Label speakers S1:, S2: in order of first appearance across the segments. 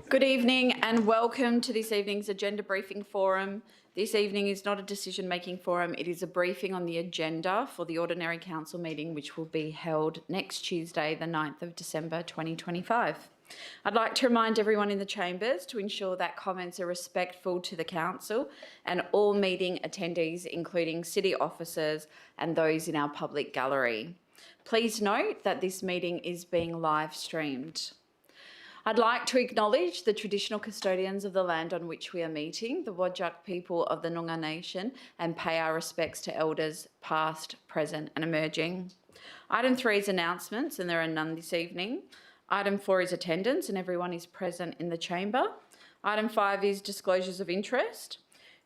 S1: Good evening and welcome to this evening's Agenda Briefing Forum. This evening is not a decision-making forum, it is a briefing on the agenda for the Ordinary Council meeting which will be held next Tuesday, the 9th of December 2025. I'd like to remind everyone in the chambers to ensure that comments are respectful to the Council and all meeting attendees, including city officers and those in our public gallery. Please note that this meeting is being live streamed. I'd like to acknowledge the traditional custodians of the land on which we are meeting, the Whadjuk people of the Noongar Nation, and pay our respects to elders past, present and emerging. Item 3 is announcements, and there are none this evening. Item 4 is attendance, and everyone is present in the chamber. Item 5 is disclosures of interest.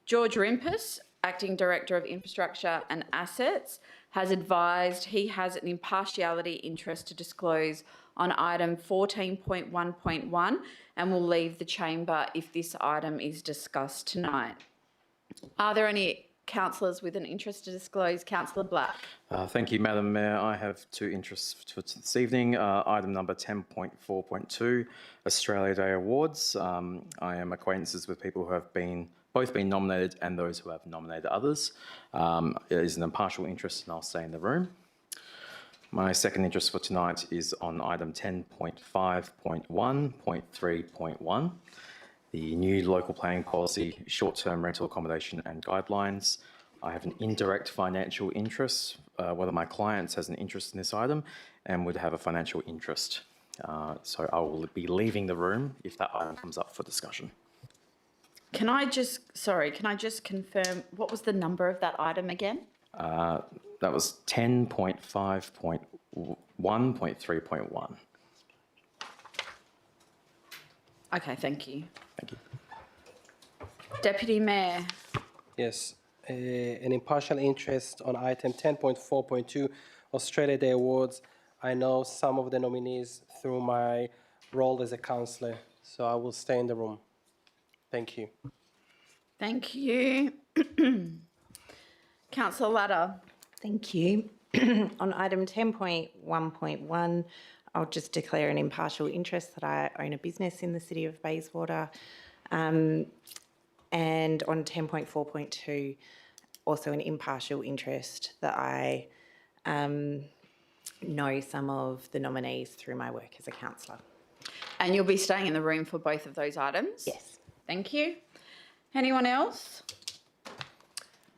S1: George Rimpus, Acting Director of Infrastructure and Assets, has advised he has an impartiality interest to disclose on item 14.1.1 and will leave the chamber if this item is discussed tonight. Are there any councillors with an interest to disclose? Councillor Black.
S2: Thank you, Madam Mayor. I have two interests for this evening. Item number 10.4.2, Australia Day Awards. I am acquaintances with people who have both been nominated and those who have nominated others. It is an impartial interest and I'll stay in the room. My second interest for tonight is on item 10.5.1.3.1, the new local planning policy, short-term rental accommodation and guidelines. I have an indirect financial interest. One of my clients has an interest in this item and would have a financial interest. So I will be leaving the room if that item comes up for discussion.
S1: Can I just confirm, what was the number of that item again?
S2: That was 10.5.1.3.1.
S1: Okay, thank you.
S2: Thank you.
S1: Deputy Mayor.
S3: Yes, an impartial interest on item 10.4.2, Australia Day Awards. I know some of the nominees through my role as a councillor, so I will stay in the room. Thank you.
S1: Thank you. Councillor Latta.
S4: Thank you. On item 10.1.1, I'll just declare an impartial interest that I own a business in the city of Bayswater. And on 10.4.2, also an impartial interest that I know some of the nominees through my work as a councillor.
S1: And you'll be staying in the room for both of those items?
S4: Yes.
S1: Thank you. Anyone else?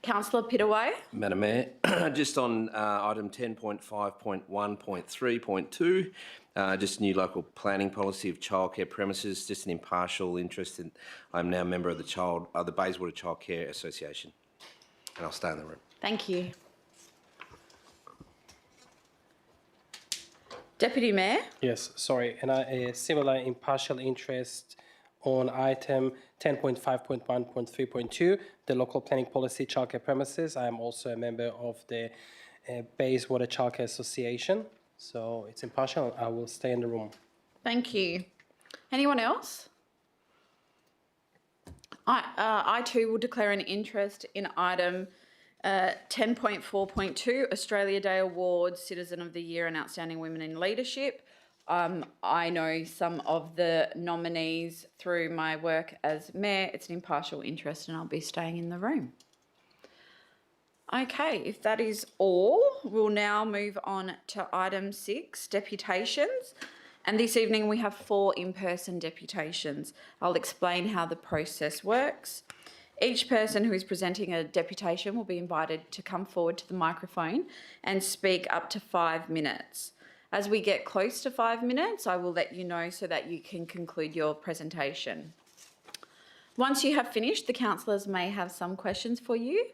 S1: Councillor Pittaway.
S5: Madam Mayor, just on item 10.5.1.3.2, just new local planning policy of childcare premises, just an impartial interest in. I'm now a member of the Bayswater Childcare Association, and I'll stay in the room.
S1: Thank you. Deputy Mayor.
S3: Yes, sorry, and a similar impartial interest on item 10.5.1.3.2, the local planning policy childcare premises. I am also a member of the Bayswater Childcare Association, so it's impartial. I will stay in the room.
S1: Thank you. Anyone else? I too will declare an interest in item 10.4.2, Australia Day Awards, Citizen of the Year and Outstanding Women in Leadership. I know some of the nominees through my work as Mayor. It's an impartial interest and I'll be staying in the room. Okay, if that is all, we'll now move on to item 6, deputations. And this evening we have 4 in-person deputations. I'll explain how the process works. Each person who is presenting a deputation will be invited to come forward to the microphone and speak up to 5 minutes. As we get close to 5 minutes, I will let you know so that you can conclude your presentation. Once you have finished, the councillors may have some questions for you.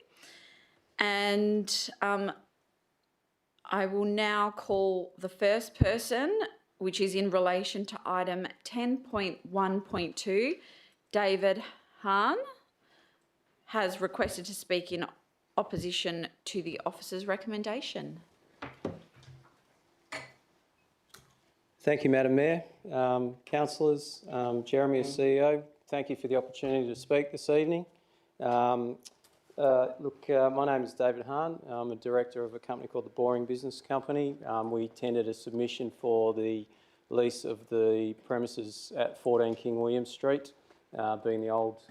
S1: And I will now call the first person, which is in relation to item 10.1.2. David Hahn has requested to speak in opposition to the officer's recommendation.
S6: Thank you, Madam Mayor. Councillors, Jeremy as CEO, thank you for the opportunity to speak this evening. My name is David Hahn. I'm a director of a company called the Boring Business Company. We tendered a submission for the lease of the premises at 14 King William Street, being the old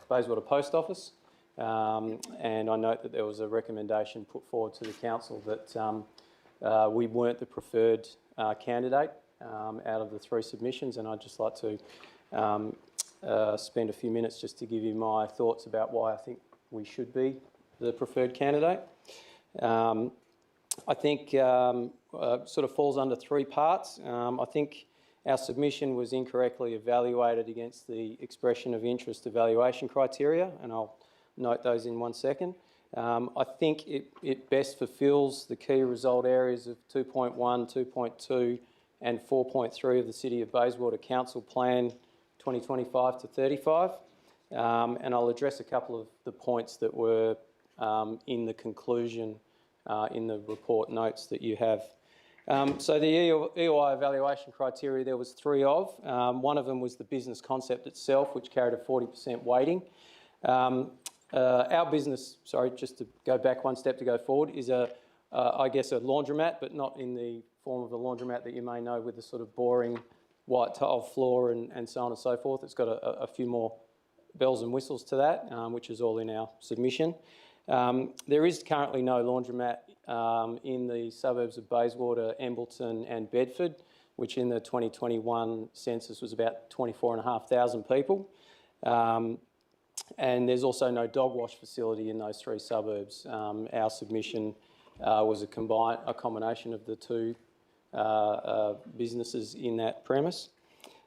S6: Bayswater Post Office. And I note that there was a recommendation put forward to the council that we weren't the preferred candidate out of the 3 submissions, and I'd just like to spend a few minutes just to give you my thoughts about why I think we should be the preferred candidate. I think sort of falls under 3 parts. I think our submission was incorrectly evaluated against the expression of interest evaluation criteria, and I'll note those in 1 second. I think it best fulfils the key result areas of 2.1, 2.2 and 4.3 of the City of Bayswater Council Plan 2025 to 35. And I'll address a couple of the points that were in the conclusion in the report notes that you have. So the EOI evaluation criteria, there was 3 of. One of them was the business concept itself, which carried a 40% weighting. Our business, sorry, just to go back 1 step to go forward, is I guess a laundromat, but not in the form of a laundromat that you may know with the sort of boring white tile floor and so on and so forth. It's got a few more bells and whistles to that, which is all in our submission. There is currently no laundromat in the suburbs of Bayswater, Embleton and Bedford, which in the 2021 census was about 24,500 people. And there's also no dog wash facility in those 3 suburbs. Our submission was a combination of the 2 businesses in that premise.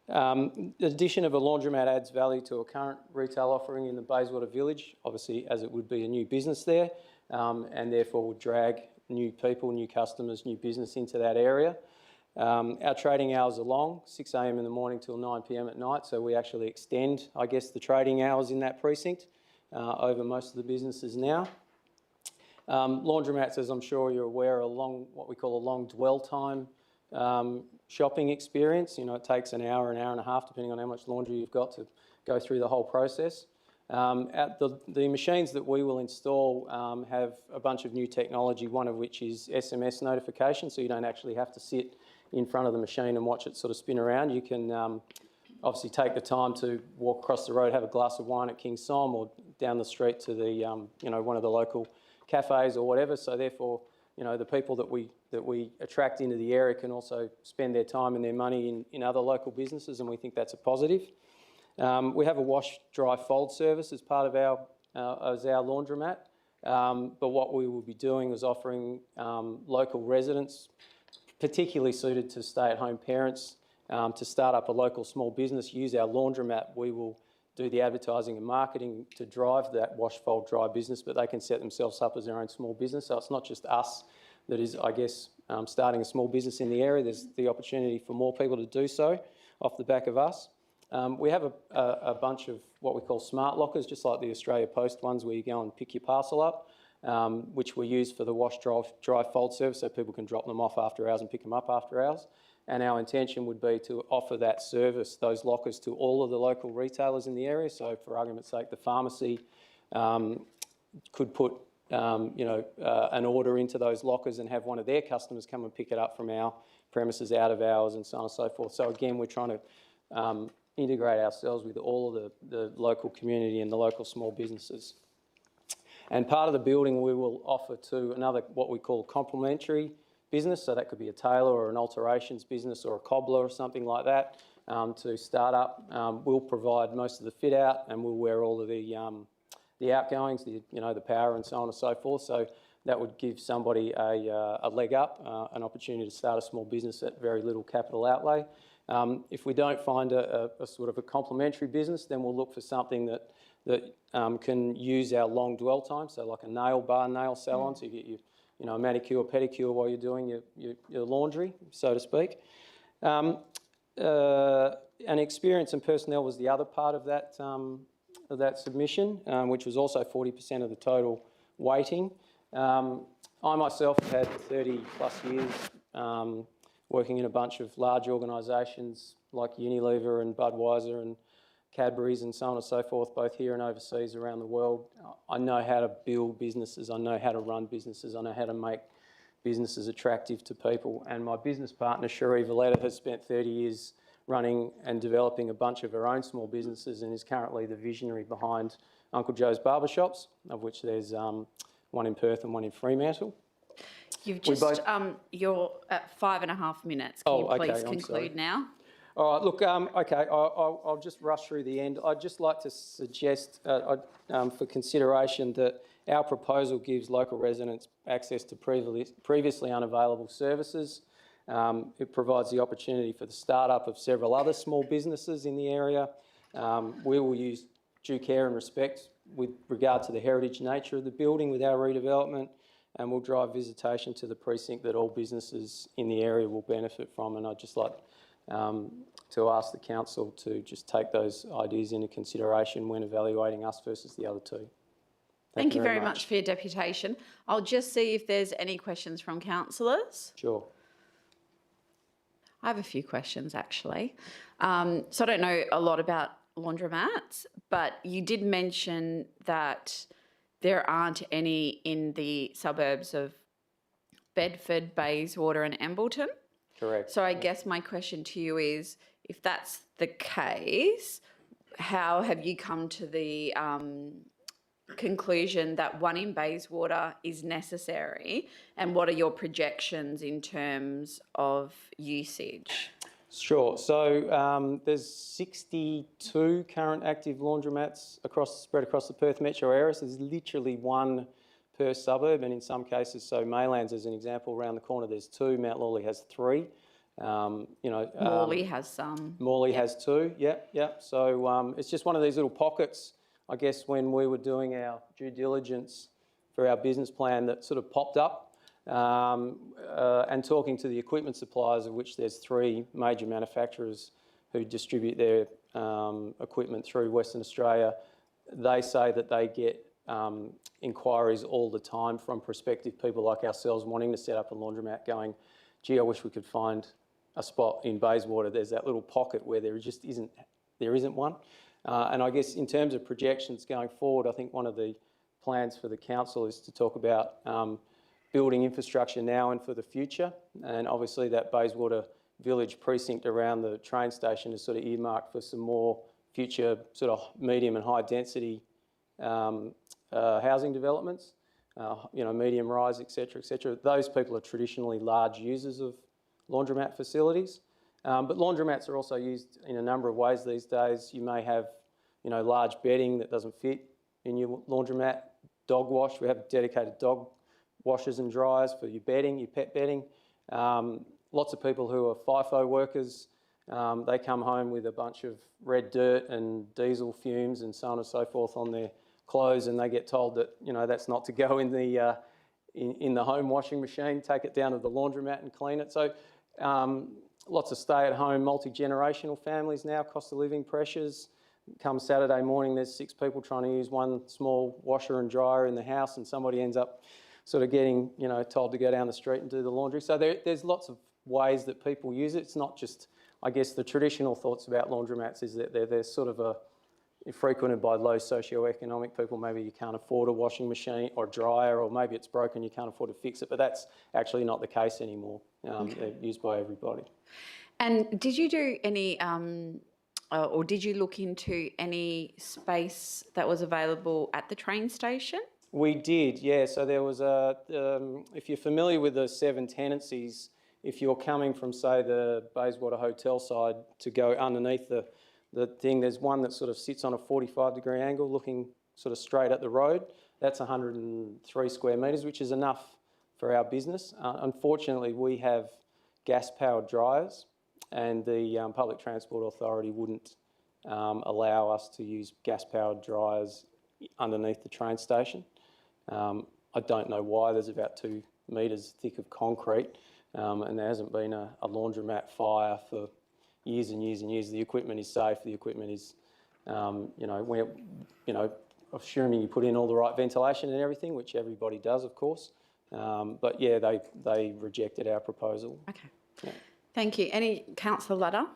S6: The addition of a laundromat adds value to a current retail offering in the Bayswater Village, obviously as it would be a new business there, and therefore would drag new people, new customers, new business into that area. Our trading hours are long, 6 a.m. in the morning till 9 p.m. at night, so we actually extend, I guess, the trading hours in that precinct over most of the businesses now. Laundromats, as I'm sure you're aware, are what we call a long dwell time shopping experience. You know, it takes an hour and a half, depending on how much laundry you've got to go through the whole process. The machines that we will install have a bunch of new technology, one of which is SMS notification, so you don't actually have to sit in front of the machine and watch it sort of spin around. You can obviously take the time to walk across the road, have a glass of wine at King Som, or down the street to the one of the local cafes or whatever. So therefore, the people that we attract into the area can also spend their time and their money in other local businesses, and we think that's a positive. We have a wash, dry, fold service as part of our laundromat, but what we will be doing is offering local residents, particularly suited to stay-at-home parents, to start up a local small business, use our laundromat. We will do the advertising and marketing to drive that wash, fold, dry business, but they can set themselves up as their own small business. So it's not just us that is, I guess, starting a small business in the area. There's the opportunity for more people to do so off the back of us. We have a bunch of what we call smart lockers, just like the Australia Post ones, where you go and pick your parcel up, which we use for the wash, dry, fold service, so people can drop them off after hours and pick them up after hours. And our intention would be to offer that service, those lockers, to all of the local retailers in the area. So for argument's sake, the pharmacy could put an order into those lockers and have one of their customers come and pick it up from our premises out of hours and so on and so forth. So again, we're trying to integrate ourselves with all of the local community and the local small businesses. And part of the building we will offer to another, what we call complementary business, so that could be a tailor or an alterations business or a cobbler or something like that, to start up. We'll provide most of the fit out, and we'll wear all of the outgoings, the power and so on and so forth. So that would give somebody a leg up, an opportunity to start a small business at very little capital outlay. If we don't find a sort of a complementary business, then we'll look for something that can use our long dwell time, so like a nail bar, nail salon, so you get a manicure, pedicure while you're doing your laundry, so to speak. And experience and personnel was the other part of that submission, which was also 40% of the total weighting. I myself have had 30 plus years working in a bunch of large organisations like Unilever and Budweiser and Cadbury's and so on and so forth, both here and overseas around the world. I know how to build businesses, I know how to run businesses, I know how to make business is attractive to people. And my business partner, Cherie Valletta, has spent 30 years running and developing a bunch of her own small businesses and is currently the visionary behind Uncle Joe's Barbershops, of which there's one in Perth and one in Fremantle.
S1: You've
S6: We
S1: just,
S6: both-
S1: you're at 5.5 minutes. Can
S6: Oh,
S1: you
S6: okay,
S1: please
S6: I'm
S1: conclude
S6: sorry.
S1: now?
S6: All right, look, okay, I'll just rush through the end. I'd just like to suggest for consideration that our proposal gives local residents access to previously unavailable services. It provides the opportunity for the start-up of several other small businesses in the area. We will use due care and respect with regard to the heritage nature of the building with our redevelopment, and we'll drive visitation to the precinct that all businesses in the area will benefit from. And I'd just like to ask the council to just take those ideas into consideration when evaluating us versus the other two.
S1: Thank you very much for your deputation. I'll just see if there's any questions from councillors.
S6: Sure.
S1: I have a few questions actually. So I don't know a lot about laundromats, but you did mention that there aren't any in the suburbs of Bedford, Bayswater and Embleton.
S6: Correct.
S1: So I guess my question to you is, if that's the case, how have you come to the conclusion that one in Bayswater is necessary, and what are your projections in terms of usage?
S6: Sure. So there's 62 current active laundromats spread across the Perth metro area. So there's literally one per suburb, and in some cases, so Maylands as an example, around the corner there's 2. Mount Lawley has 3.
S1: Morley has some.
S6: Morley has 2. Yeah. So it's just one of these little pockets. I guess when we were doing our due diligence for our business plan, that sort of popped up. And talking to the equipment suppliers, of which there's 3 major manufacturers who distribute their equipment through Western Australia, they say that they get inquiries all the time from prospective people like ourselves wanting to set up a laundromat going, gee, I wish we could find a spot in Bayswater. There's that little pocket where there isn't one. And I guess in terms of projections going forward, I think one of the plans for the council is to talk about building infrastructure now and for the future. And obviously that Bayswater Village precinct around the train station is sort of earmarked for some more future sort of medium and high density housing developments, medium rise, et cetera. Those people are traditionally large users of laundromat facilities. But laundromats are also used in a number of ways these days. You may have, large bedding that doesn't fit in your laundromat. Dog wash, we have dedicated dog washers and dryers for your bedding, your pet bedding. Lots of people who are FIFO workers, they come home with a bunch of red dirt and diesel fumes and so on and so forth on their clothes, and they get told that that's not to go in the home washing machine. Take it down to the laundromat and clean it. So lots of stay-at-home multi-generational families now. Cost of living pressures. Come Saturday morning, there's 6 people trying to use one small washer and dryer in the house, and somebody ends up sort of getting, told to go down the street and do the laundry. So there's lots of ways that people use it. It's not just, I guess, the traditional thoughts about laundromats is that they're sort of frequented by low socioeconomic people. Maybe you can't afford a washing machine or dryer, or maybe it's broken, you can't afford to fix it. But that's actually not the case anymore. They're used by everybody.
S1: And did you do any, or did you look into any space that was available at the train station?
S6: We did, yeah. So there was if you're familiar with the 7 tenancies, if you're coming from, say, the Bayswater Hotel side to go underneath the thing, there's one that sort of sits on a 45-degree angle looking sort of straight at the road. That's 103 square metres, which is enough for our business. Unfortunately, we have gas-powered dryers, and the Public Transport Authority wouldn't allow us to use gas-powered dryers underneath the train station. I don't know why. There's about 2 metres thick of concrete, and there hasn't been a laundromat fire for years and years and years. The equipment is safe. The equipment is, assuming you put in all the right ventilation and everything, which everybody does, of course. But yeah, they rejected our proposal.
S1: Okay. Yeah. Thank you. Any Councillor Ludder?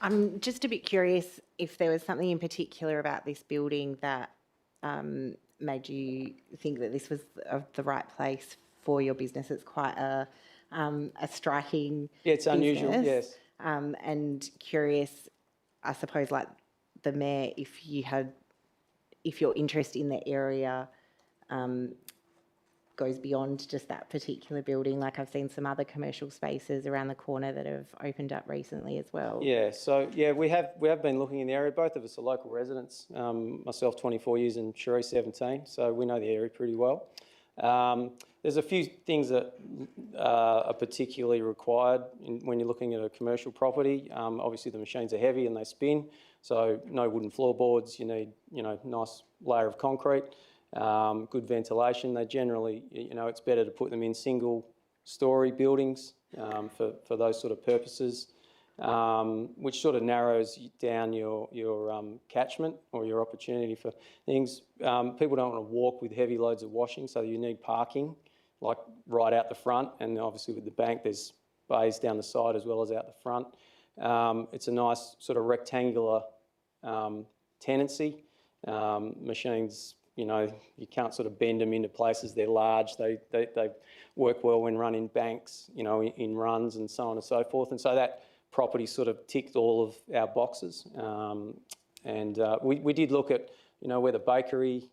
S4: I'm just a bit curious if there was something in particular about this building that made you think that this was the right place for your business. It's quite a striking
S6: Yeah, it's unusual,
S4: business.
S6: yes.
S4: And curious, I suppose, like the Mayor, if your interest in the area goes beyond just that particular building. Like I've seen some other commercial spaces around the corner that have opened up recently as well.
S6: Yeah, so yeah, we have been looking in the area. Both of us are local residents. Myself 24 years and Sheree 17, so we know the area pretty well. There's a few things that are particularly required when you're looking at a commercial property. Obviously, the machines are heavy and they spin, so no wooden floorboards. You need, nice layer of concrete, good ventilation. They generally, it's better to put them in single-storey buildings for those sort of purposes, which sort of narrows down your catchment or your opportunity for things. People don't want to walk with heavy loads of washing, so you need parking, like right out the front, and obviously with the bank there's bays down the side as well as out the front. It's a nice sort of rectangular tenancy. Machines, you can't sort of bend them into places. They're large. They work well when run in banks, in runs and so on and so forth. And so that property sort of ticked all of our boxes. We did look at, where the bakery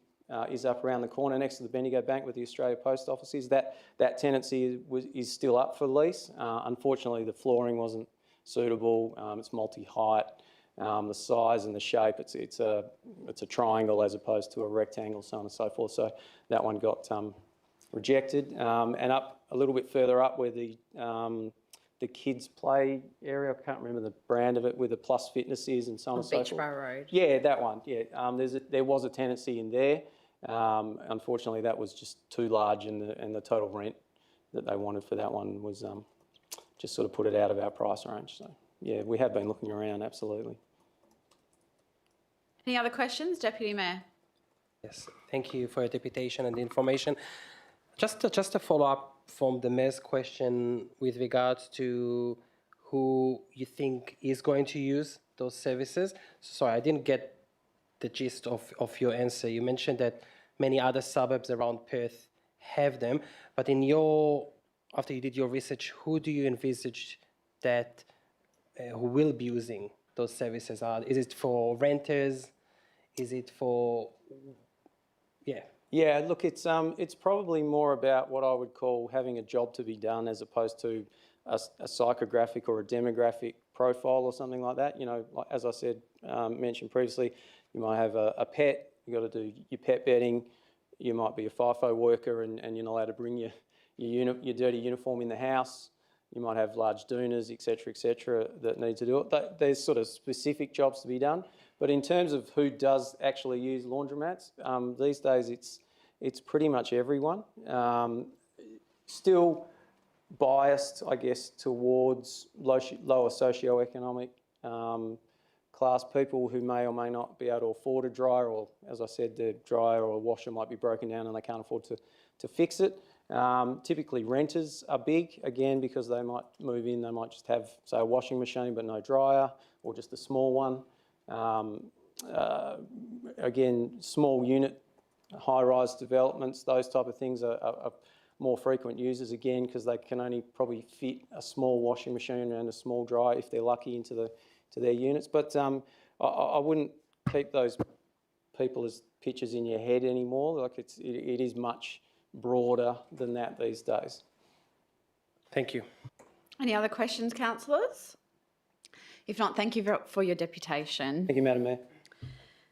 S6: is up around the corner next to the Bendigo Bank with the Australia Post Office is. That tenancy is still up for lease. Unfortunately, the flooring wasn't suitable. It's multi-height. The size and the shape, it's a triangle as opposed to a rectangle, so on and so forth. So that one got rejected. And up a little bit further up where the kids' play area, I can't remember the brand of it, where the Plus Fitness is and so on and so forth.
S1: Beachborough Road.
S6: Yeah, that one. Yeah, there was a tenancy in there. Unfortunately, that was just too large, and the total rent that they wanted for that one was just sort of put it out of our price range. So yeah, we have been looking around, absolutely.
S1: Any other questions, Deputy Mayor?
S3: Yes, thank you for your deputation and the information. Just to follow up from the Mayor's question with regards to who you think is going to use those services. Sorry, I didn't get the gist of your answer. You mentioned that many other suburbs around Perth have them, but after you did your research, who do you envisage that who will be using those services? Is it for renters? Is it for, yeah?
S6: Yeah, look, it's probably more about what I would call having a job to be done as opposed to a psychographic or a demographic profile or something like that. Like, as I said, mentioned previously, you might have a pet, you've got to do your pet bedding, you might be a FIFO worker and you're not allowed to bring your dirty uniform in the house. You might have large doonas, et cetera, that need to do it. There's sort of specific jobs to be done. But in terms of who does actually use laundromats, these days it's pretty much everyone. Still biased, I guess, towards lower socioeconomic class people who may or may not be able to afford a dryer, or, as I said, the dryer or washer might be broken down and they can't afford to fix it. Typically renters are big, again, because they might move in, they might just have, say, a washing machine but no dryer, or just a small one. Again, small unit, high-rise developments, those type of things are more frequent users, again, because they can only probably fit a small washing machine and a small dryer, if they're lucky, into their units. But I wouldn't keep those people as pictures in your head anymore. Like it is much broader than that these days.
S3: Thank you.
S1: Any other questions, councillors? If not, thank you for your deputation.
S6: Thank you, Madam Mayor.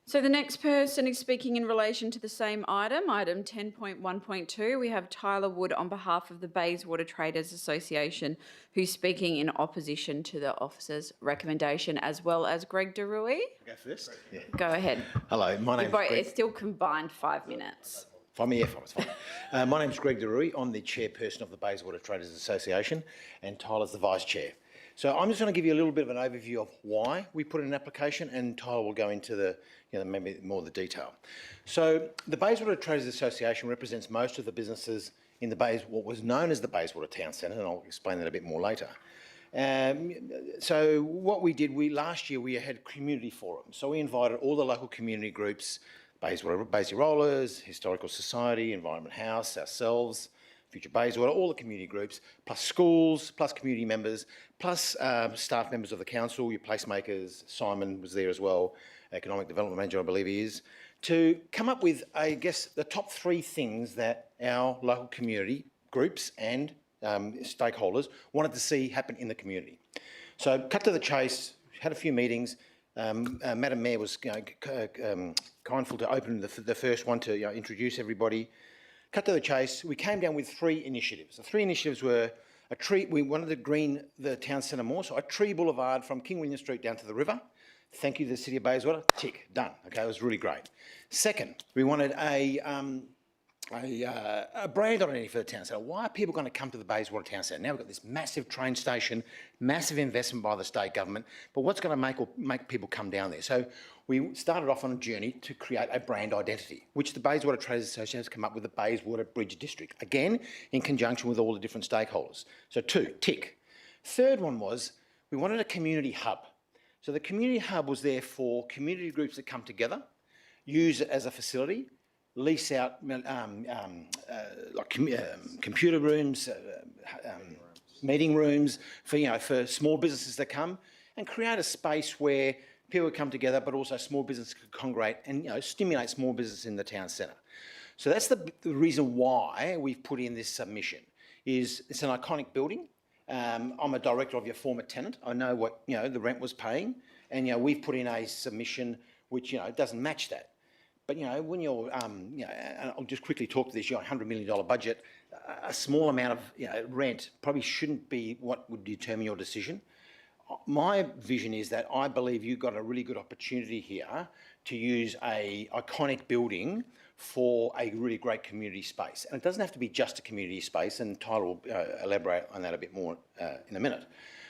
S1: So the next person is speaking in relation to the same item 10.1.2. We have Tyler Wood on behalf of the Bayswater Traders Association, who's speaking in opposition to the officer's recommendation, as well as Greg DeRuy.
S7: Go first? Yeah.
S1: Go ahead.
S7: Hello, my name's Greg.
S1: It's still combined 5 minutes.
S7: It's fine. My name's Greg DeRuy. I'm the chairperson of the Bayswater Traders Association, and Tyler's the vice chair. So I'm just going to give you a little bit of an overview of why we put in an application, and Tyler will go into maybe more of the detail. So the Bayswater Traders Association represents most of the businesses in what was known as the Bayswater Town Centre, and I'll explain that a bit more later. So what we did, last year we had community forums. So we invited all the local community groups, Bayswater Rollers, Historical Society, Environment House, ourselves, Future Bayswater, all the community groups, plus schools, plus community members, plus staff members of the council, your placemakers. Simon was there as well, Economic Development Manager, I believe he is, to come up with, I guess, the top 3 things that our local community groups and stakeholders wanted to see happen in the community. So, cut to the chase, had a few meetings. Madam Mayor was kindful to open the first one to introduce everybody. Cut to the chase, we came down with 3 initiatives. The 3 initiatives were a tree. We wanted to green the town centre more, so a tree boulevard from King William Street down to the river. Thank you to the City of Bayswater. Tick, done. Okay, it was really great. Second, we wanted a brand identity for the town centre. Why are people going to come to the Bayswater town centre? Now we've got this massive train station, massive investment by the state government, but what's going to make people come down there? So we started off on a journey to create a brand identity, which the Bayswater Traders Association has come up with the Bayswater Bridge District, again, in conjunction with all the different stakeholders. So 2, tick. Third one was we wanted a community hub. So the community hub was there for community groups that come together, use it as a facility, lease out computer rooms, meeting rooms for small businesses that come, and create a space where people come together, but also small business could congregate and stimulate small business in the town centre. So that's the reason why we've put in this submission. Is it's an iconic building. I'm a director of your former tenant. I know what the rent was paying, and we've put in a submission which doesn't match that. But when you're, and I'll just quickly talk to this. $100 million budget, a small amount of rent probably shouldn't be what would determine your decision. My vision is that I believe you've got a really good opportunity here to use a iconic building for a really great community space. And it doesn't have to be just a community space, and Tyler will elaborate on that a bit more in a minute.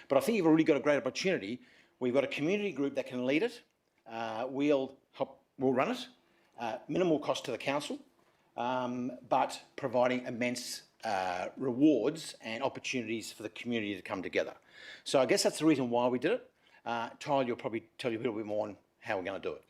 S7: But I think you've already got a great opportunity. We've got a community group that can lead it. We'll run it. Minimal cost to the council, but providing immense rewards and opportunities for the community to come together. So I guess that's the reason why we did it. Tyler, you'll probably tell you a little bit more on how we're going to do it.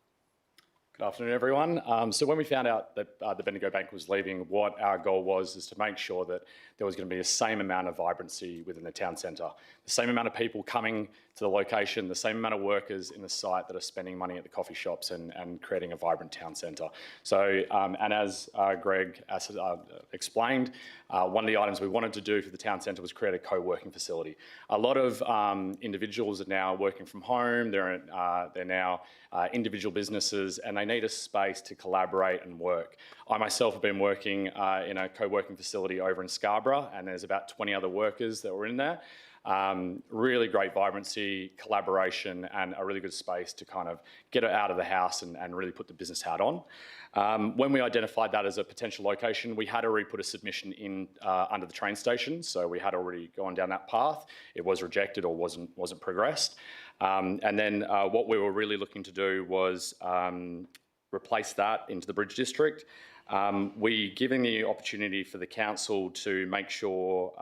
S8: Good afternoon, everyone. So when we found out that the Bendigo Bank was leaving, what our goal was is to make sure that there was going to be the same amount of vibrancy within the town centre, the same amount of people coming to the location, the same amount of workers in the site that are spending money at the coffee shops and creating a vibrant town centre. So, and as Greg explained, one of the items we wanted to do for the town centre was create a co-working facility. A lot of individuals are now working from home. They're now individual businesses, and they need a space to collaborate and work. I myself have been working in a co-working facility over in Scarborough, and there's about 20 other workers that were in there. Really great vibrancy, collaboration, and a really good space to kind of get it out of the house and really put the business hat on. When we identified that as a potential location, we had already put a submission in under the train station, so we had already gone down that path. It was rejected or wasn't progressed. And then what we were really looking to do was replace that into the Bridge District. We giving the opportunity for the council to make sure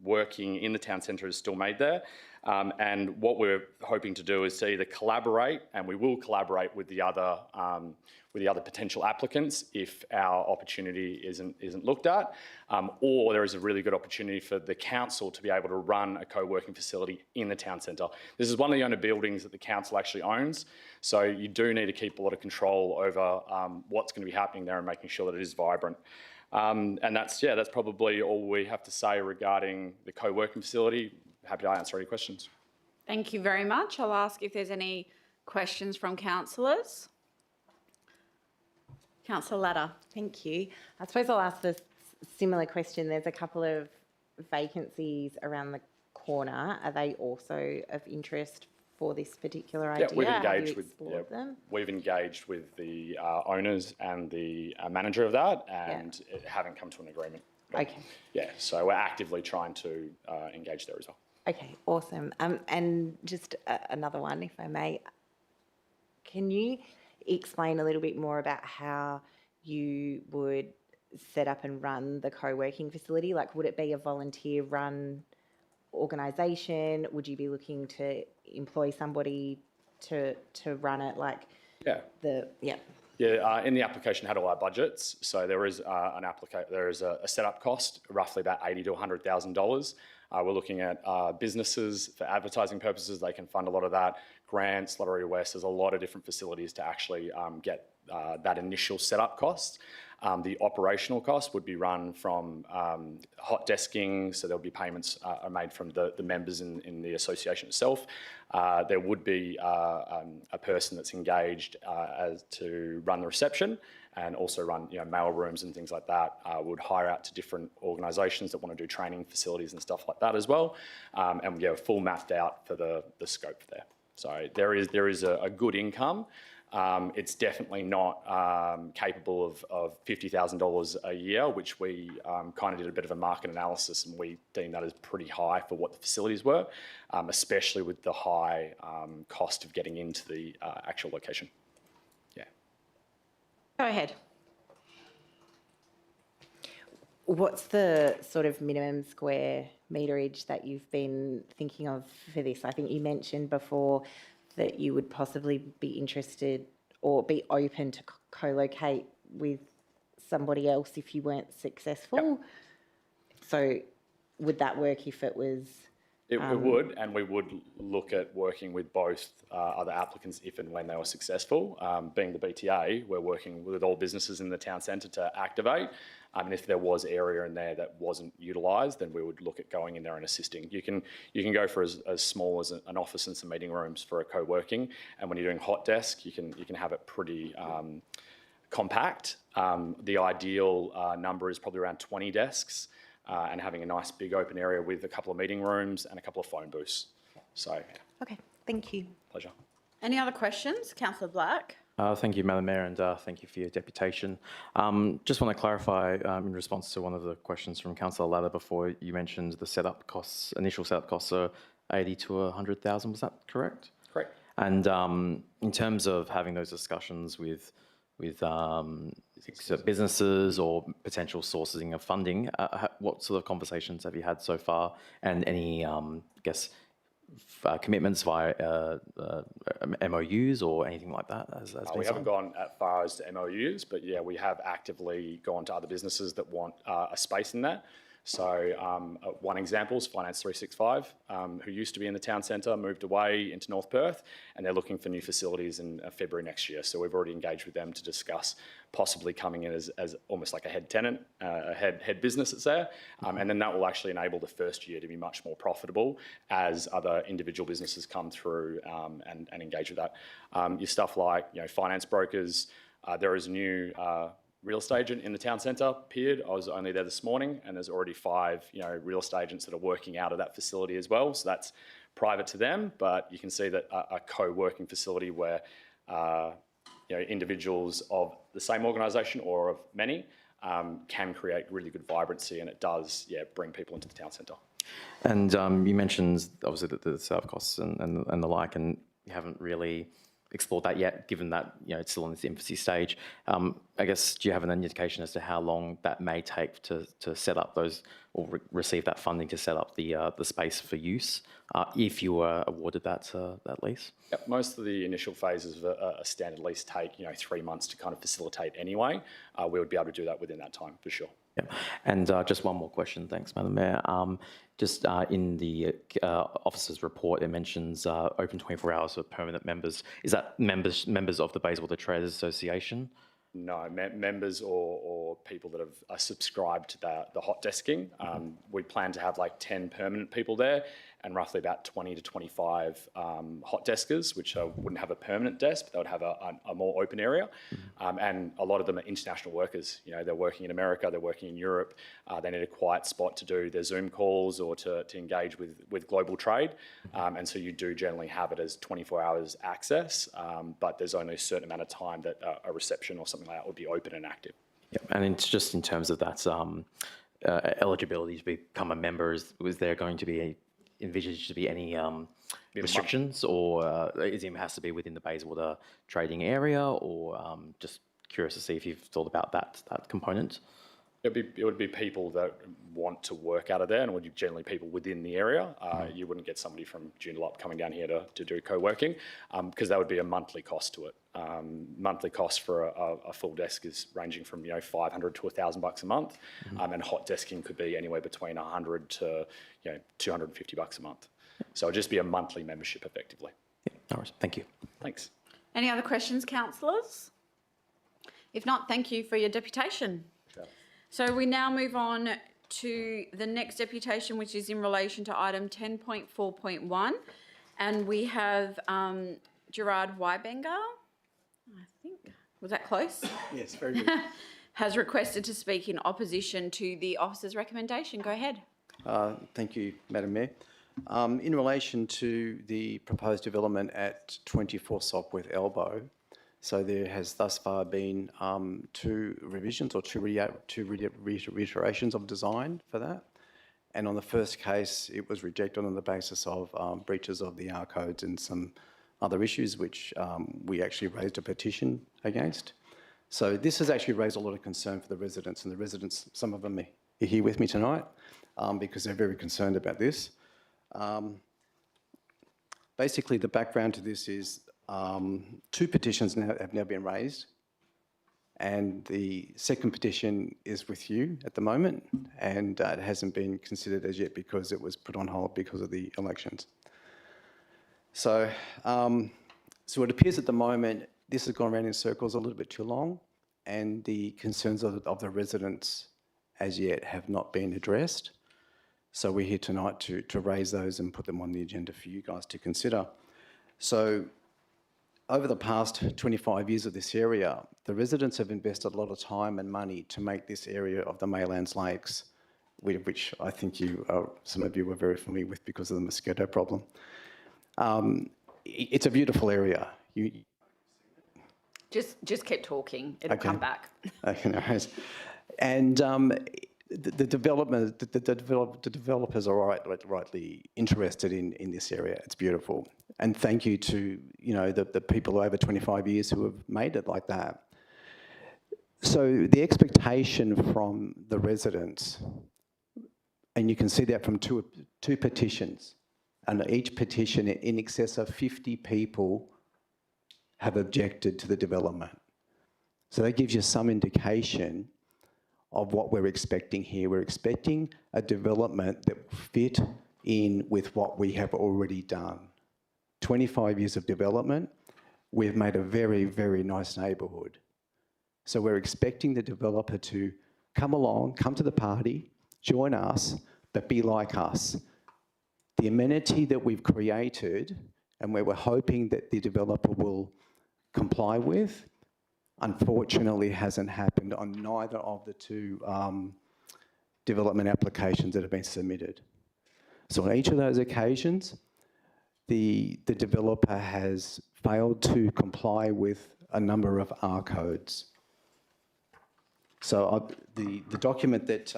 S8: working in the town centre is still made there. And what we're hoping to do is to either collaborate, and we will collaborate with the other potential applicants if our opportunity isn't looked at, or there is a really good opportunity for the council to be able to run a co-working facility in the town centre. This is one of the only buildings that the council actually owns, so you do need to keep a lot of control over what's going to be happening there and making sure that it is vibrant. And that's probably all we have to say regarding the co-working facility. Happy to answer any questions.
S1: Thank you very much. I'll ask if there's any questions from councillors. Councillor Latta.
S4: Thank you. I suppose I'll ask the similar question. There's a couple of vacancies around the corner. Are they also of interest for this particular idea?
S8: Yeah, we've
S4: Have
S8: engaged
S4: you
S8: with
S4: explored them?
S8: we've engaged with the owners and the manager of that, and haven't come to an agreement.
S4: Okay.
S8: Yeah, so we're actively trying to engage there as well.
S4: Okay, awesome. And just another one, if I may. Can you explain a little bit more about how you would set up and run the co-working facility? Like, would it be a volunteer-run organisation? Would you be looking to employ somebody to run it? Like,
S8: Yeah. Yeah, in the application had all our budgets, so there is a setup cost, roughly about $80,000 to $100,000. We're looking at businesses for advertising purposes; they can fund a lot of that. Grants, Lottery West, there's a lot of different facilities to actually get that initial setup cost. The operational cost would be run from hot desking, so there'll be payments are made from the members in the association itself. There would be a person that's engaged to run the reception and also run mail rooms and things like that. Would hire out to different organisations that want to do training facilities and stuff like that as well. And we get full mapped out for the scope there. So there is a good income. It's definitely not capable of $50,000 a year, which we kind of did a bit of a market analysis, and we deemed that as pretty high for what the facilities were, especially with the high cost of getting into the actual location. Yeah.
S4: Go ahead. What's the sort of minimum square meterage that you've been thinking of for this? I think you mentioned before that you would possibly be interested or be open to co-locate with somebody else if you weren't successful.
S8: Yep.
S4: So would that work if it was...
S8: It would, and we would look at working with both other applicants if and when they were successful. Being the BTA, we're working with all businesses in the town centre to activate. And if there was area in there that wasn't utilised, then we would look at going in there and assisting. You can go for as small as an office and some meeting rooms for a co-working. And when you're doing hot desk, you can have it pretty compact. The ideal number is probably around 20 desks. And having a nice big open area with a couple of meeting rooms and a couple of phone booths. So,
S4: Okay, thank you.
S8: pleasure.
S1: Any other questions? Councillor Black?
S2: Thank you, Madam Mayor, and thank you for your deputation. Just want to clarify in response to one of the questions from Councillor Ladder before, you mentioned the setup costs, initial setup costs are 80 to 100,000. Was that correct?
S8: Correct.
S2: And in terms of having those discussions with businesses or potential sourcing of funding, what sort of conversations have you had so far, and any, commitments via MOUs or anything like that?
S8: We haven't gone as far as to MOUs, but yeah, we have actively gone to other businesses that want a space in that. So one example is Finance 365, who used to be in the town centre, moved away into North Perth, and they're looking for new facilities in February next year. So we've already engaged with them to discuss possibly coming in as almost like a head tenant, a head business that's there. And then that will actually enable the first year to be much more profitable as other individual businesses come through and engage with that. Your stuff like finance brokers, there is a new real estate agent in the town centre, Peered. I was only there this morning, and there's already 5 real estate agents that are working out of that facility as well. So that's private to them, but you can see that a co-working facility where individuals of the same organisation or of many can create really good vibrancy, and it does bring people into the town centre.
S2: And you mentioned obviously the setup costs and the like, and you haven't really explored that yet, given that it's still in its infancy stage. I guess, do you have an indication as to how long that may take to set up those or receive that funding to set up the space for use, if you were awarded that lease?
S8: Yep, most of the initial phases of a standard lease take 3 months to kind of facilitate anyway. We would be able to do that within that time for sure.
S2: Yeah, and just one more question, thanks, Madam Mayor. Just in the officer's report, it mentions open 24 hours for permanent members. Is that members of the Bayswater Traders Association?
S8: No, members or people that are subscribed to the hot desking. We plan to have like 10 permanent people there and roughly about 20 to 25 hot deskers, which wouldn't have a permanent desk, but they would have a more open area. And a lot of them are international workers. They're working in America, they're working in Europe. They need a quiet spot to do their Zoom calls or to engage with global trade. And so you do generally have it as 24 hours access, but there's only a certain amount of time that a reception or something like that would be open and active.
S2: Yep. And it's just in terms of that eligibility to become a member, was there going to be envisaged to be any restrictions, or it has to be within the Bayswater trading area, or just curious to see if you've thought about that component?
S8: It would be people that want to work out of there, and it would be generally people within the area. You wouldn't get somebody from Joondalup coming down here to do co-working, because that would be a monthly cost to it. Monthly cost for a full desk is ranging from $500 to $1,000 a month, and hot desking could be anywhere between $100 to $250 a month. So it'd just be a monthly membership effectively.
S2: No worries. Thank you.
S8: Thanks.
S1: Any other questions, councillors? If not, thank you for your deputation. So we now move on to the next deputation, which is in relation to item 10.4.1. And we have Gerard Weibenga, I think, was that close?
S9: Yes, very good.
S1: Has requested to speak in opposition to the officer's recommendation. Go ahead.
S9: Thank you, Madam Mayor. In relation to the proposed development at 24 Sopwith Elbow, so there has thus far been 2 revisions or two reiterations of design for that. And on the first case, it was rejected on the basis of breaches of the R codes and some other issues, which we actually raised a petition against. So this has actually raised a lot of concern for the residents, and the residents, some of them are here with me tonight because they're very concerned about this. Basically, the background to this is 2 petitions have now been raised, and the second petition is with you at the moment, and it hasn't been considered as yet because it was put on hold because of the elections. So, so it appears at the moment this has gone around in circles a little bit too long, and the concerns of the residents as yet have not been addressed. So we're here tonight to raise those and put them on the agenda for you guys to consider. So over the past 25 years of this area, the residents have invested a lot of time and money to make this area of the Maylands Lakes, which I think some of you were very familiar with because of the mosquito problem. It's a beautiful area.
S1: Just keep talking. It'll
S9: Okay.
S1: come back.
S9: Okay, no worries. And the developers are rightly interested in this area. It's beautiful. And thank you to the people over 25 years who have made it like that. So the expectation from the residents, and you can see that from two petitions, and each petition in excess of 50 people have objected to the development. So that gives you some indication of what we're expecting here. We're expecting a development that will fit in with what we have already done. 25 years of development, we've made a very, very nice neighbourhood. So we're expecting the developer to come along, come to the party, join us, but be like us. The amenity that we've created and where we're hoping that the developer will comply with, unfortunately hasn't happened on neither of the 2 development applications that have been submitted. So on each of those occasions, the developer has failed to comply with a number of R codes. So the document that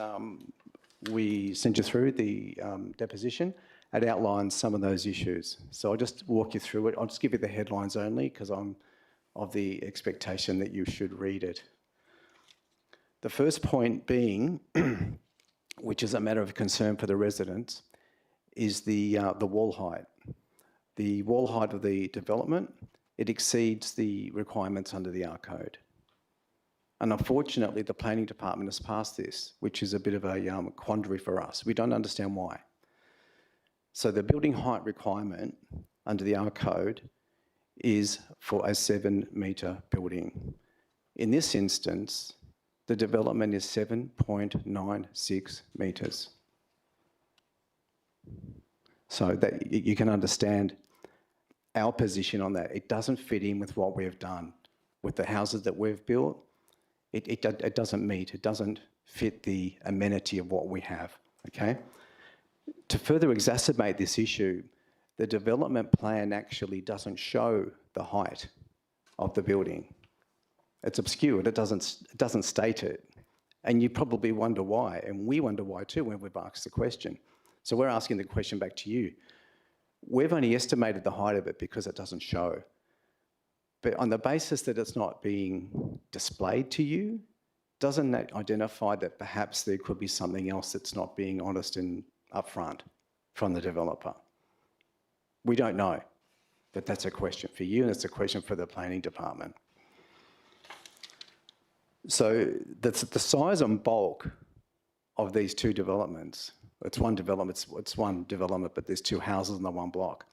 S9: we sent you through, the deposition, it outlines some of those issues. So I'll just walk you through it. I'll just give you the headlines only because I'm of the expectation that you should read it. The first point being, which is a matter of concern for the residents, is the wall height. The wall height of the development, it exceeds the requirements under the R code. And unfortunately, the planning department has passed this, which is a bit of a quandary for us. We don't understand why. So the building height requirement under the R code is for a 7-metre building. In this instance, the development is 7.96 metres. So that you can understand our position on that. It doesn't fit in with what we've done. With the houses that we've built, it doesn't meet, it doesn't fit the amenity of what we have, okay? To further exacerbate this issue, the development plan actually doesn't show the height of the building. It's obscured, it doesn't state it. And you probably wonder why, and we wonder why too when we've asked the question. So we're asking the question back to you. We've only estimated the height of it because it doesn't show. But on the basis that it's not being displayed to you, doesn't that identify that perhaps there could be something else that's not being honest and upfront from the developer? We don't know, but that's a question for you and it's a question for the planning department. So that's the size and bulk of these two developments. It's one development, but there's two houses in the one block.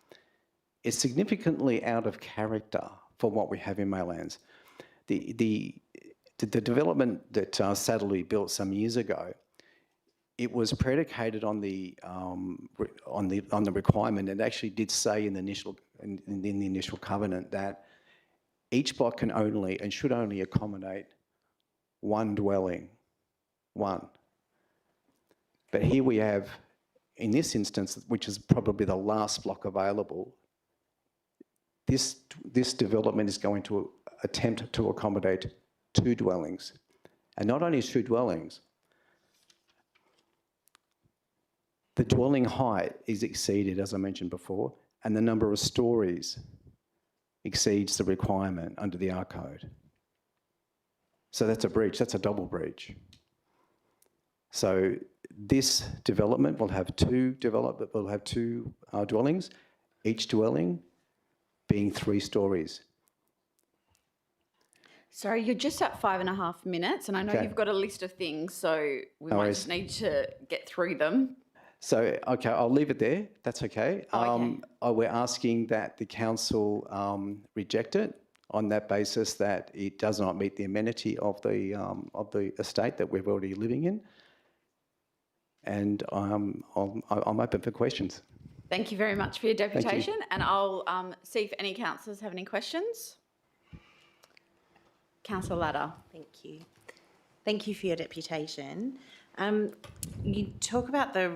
S9: It's significantly out of character for what we have in Maylands. The development that Satterley built some years ago, it was predicated on the requirement. It actually did say in the initial covenant that each block can only and should only accommodate one dwelling, one. But here we have, in this instance, which is probably the last block available, this development is going to attempt to accommodate two dwellings. And not only two dwellings, the dwelling height is exceeded, as I mentioned before, and the number of stories exceeds the requirement under the R code. So that's a breach, that's a double breach. So this development will have two dwellings, each dwelling being 3 stories.
S1: Sorry, you're just at 5.5 minutes, and I know
S9: Okay.
S1: you've got a list of things, so we
S9: No
S1: might
S9: worries.
S1: just need to get through them.
S9: So, okay, I'll leave it there. That's okay.
S1: Okay.
S9: We're asking that the council reject it on that basis that it does not meet the amenity of the estate that we're already living in. And I'm open for questions.
S1: Thank you very much for your
S9: you.
S1: deputation, and I'll see if any councillors have any questions. Councillor Ladder.
S4: Thank you. Thank you for your deputation. You talk about the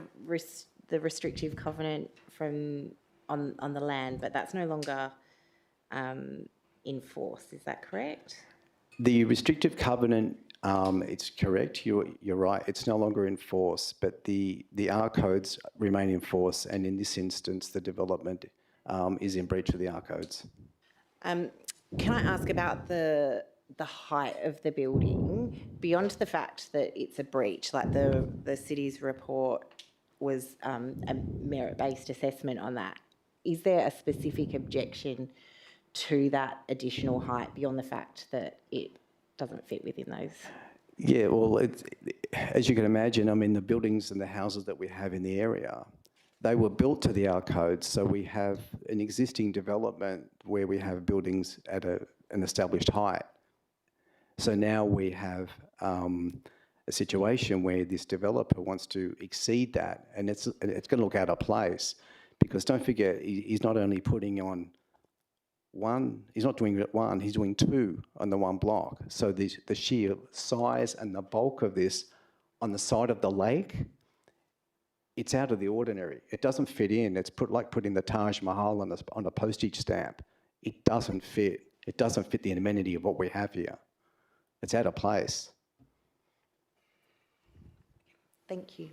S4: restrictive covenant on the land, but that's no longer in force. Is that correct?
S9: The restrictive covenant, it's correct. You're right. It's no longer in force, but the R codes remain in force, and in this instance, the development is in breach of the R codes.
S4: Can I ask about the height of the building, beyond the fact that it's a breach, like the city's report was a merit-based assessment on that. Is there a specific objection to that additional height beyond the fact that it doesn't fit within those?
S9: Yeah, well, as you can imagine, I mean, the buildings and the houses that we have in the area, they were built to the R codes, so we have an existing development where we have buildings at an established height. So now we have a situation where this developer wants to exceed that, and it's going to look out of place, because don't forget, he's not only putting on one, he's not doing one, he's doing 2 on the one block. So the sheer size and the bulk of this on the side of the lake, it's out of the ordinary. It doesn't fit in. It's like putting the Taj Mahal on a postage stamp. It doesn't fit. It doesn't fit the amenity of what we have here. It's out of place.
S4: Thank you.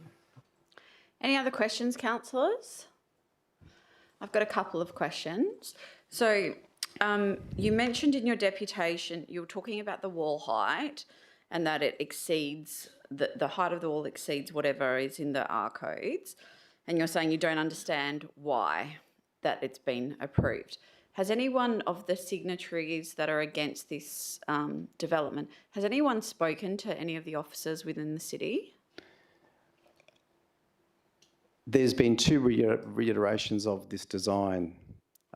S1: Any other questions, councillors? I've got a couple of questions. So you mentioned in your deputation, you were talking about the wall height and that it exceeds, the height of the wall exceeds whatever is in the R codes. And you're saying you don't understand why that it's been approved. Has anyone of the signatories that are against this development, has anyone spoken to any of the officers within the city?
S9: There's been 2 reiterations of this design.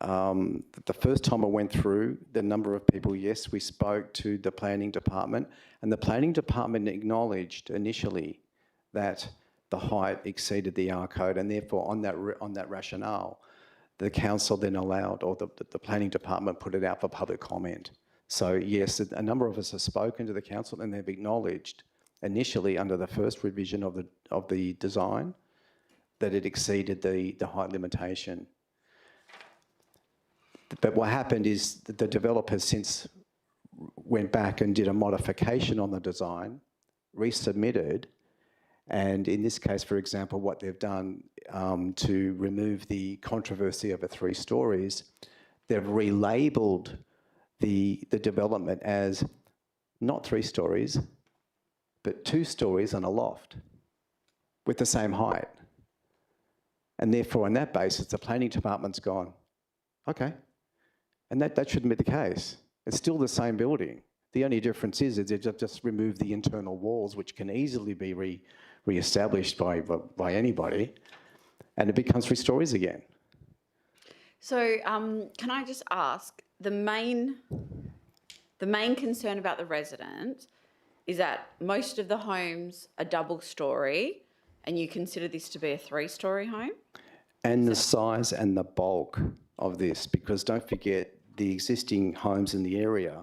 S9: The first time I went through, the number of people, yes, we spoke to the planning department, and the planning department acknowledged initially that the height exceeded the R code, and therefore on that rationale, the council then allowed, or the planning department put it out for public comment. So yes, a number of us have spoken to the council, and they've acknowledged initially under the first revision of the design that it exceeded the height limitation. But what happened is that the developer since went back and did a modification on the design, resubmitted, and in this case, for example, what they've done to remove the controversy over 3 stories, they've relabeled the development as not 3 stories, but 2 stories and a loft with the same height. And therefore, on that basis, the planning department's gone, okay. And that shouldn't be the case. It's still the same building. The only difference is they've just removed the internal walls, which can easily be re-established by anybody, and it becomes 3 stories again.
S1: So can I just ask, the main concern about the resident is that most of the homes are double storey and you consider this to be a 3-storey home?
S9: And the size and the bulk of this, because don't forget, the existing homes in the area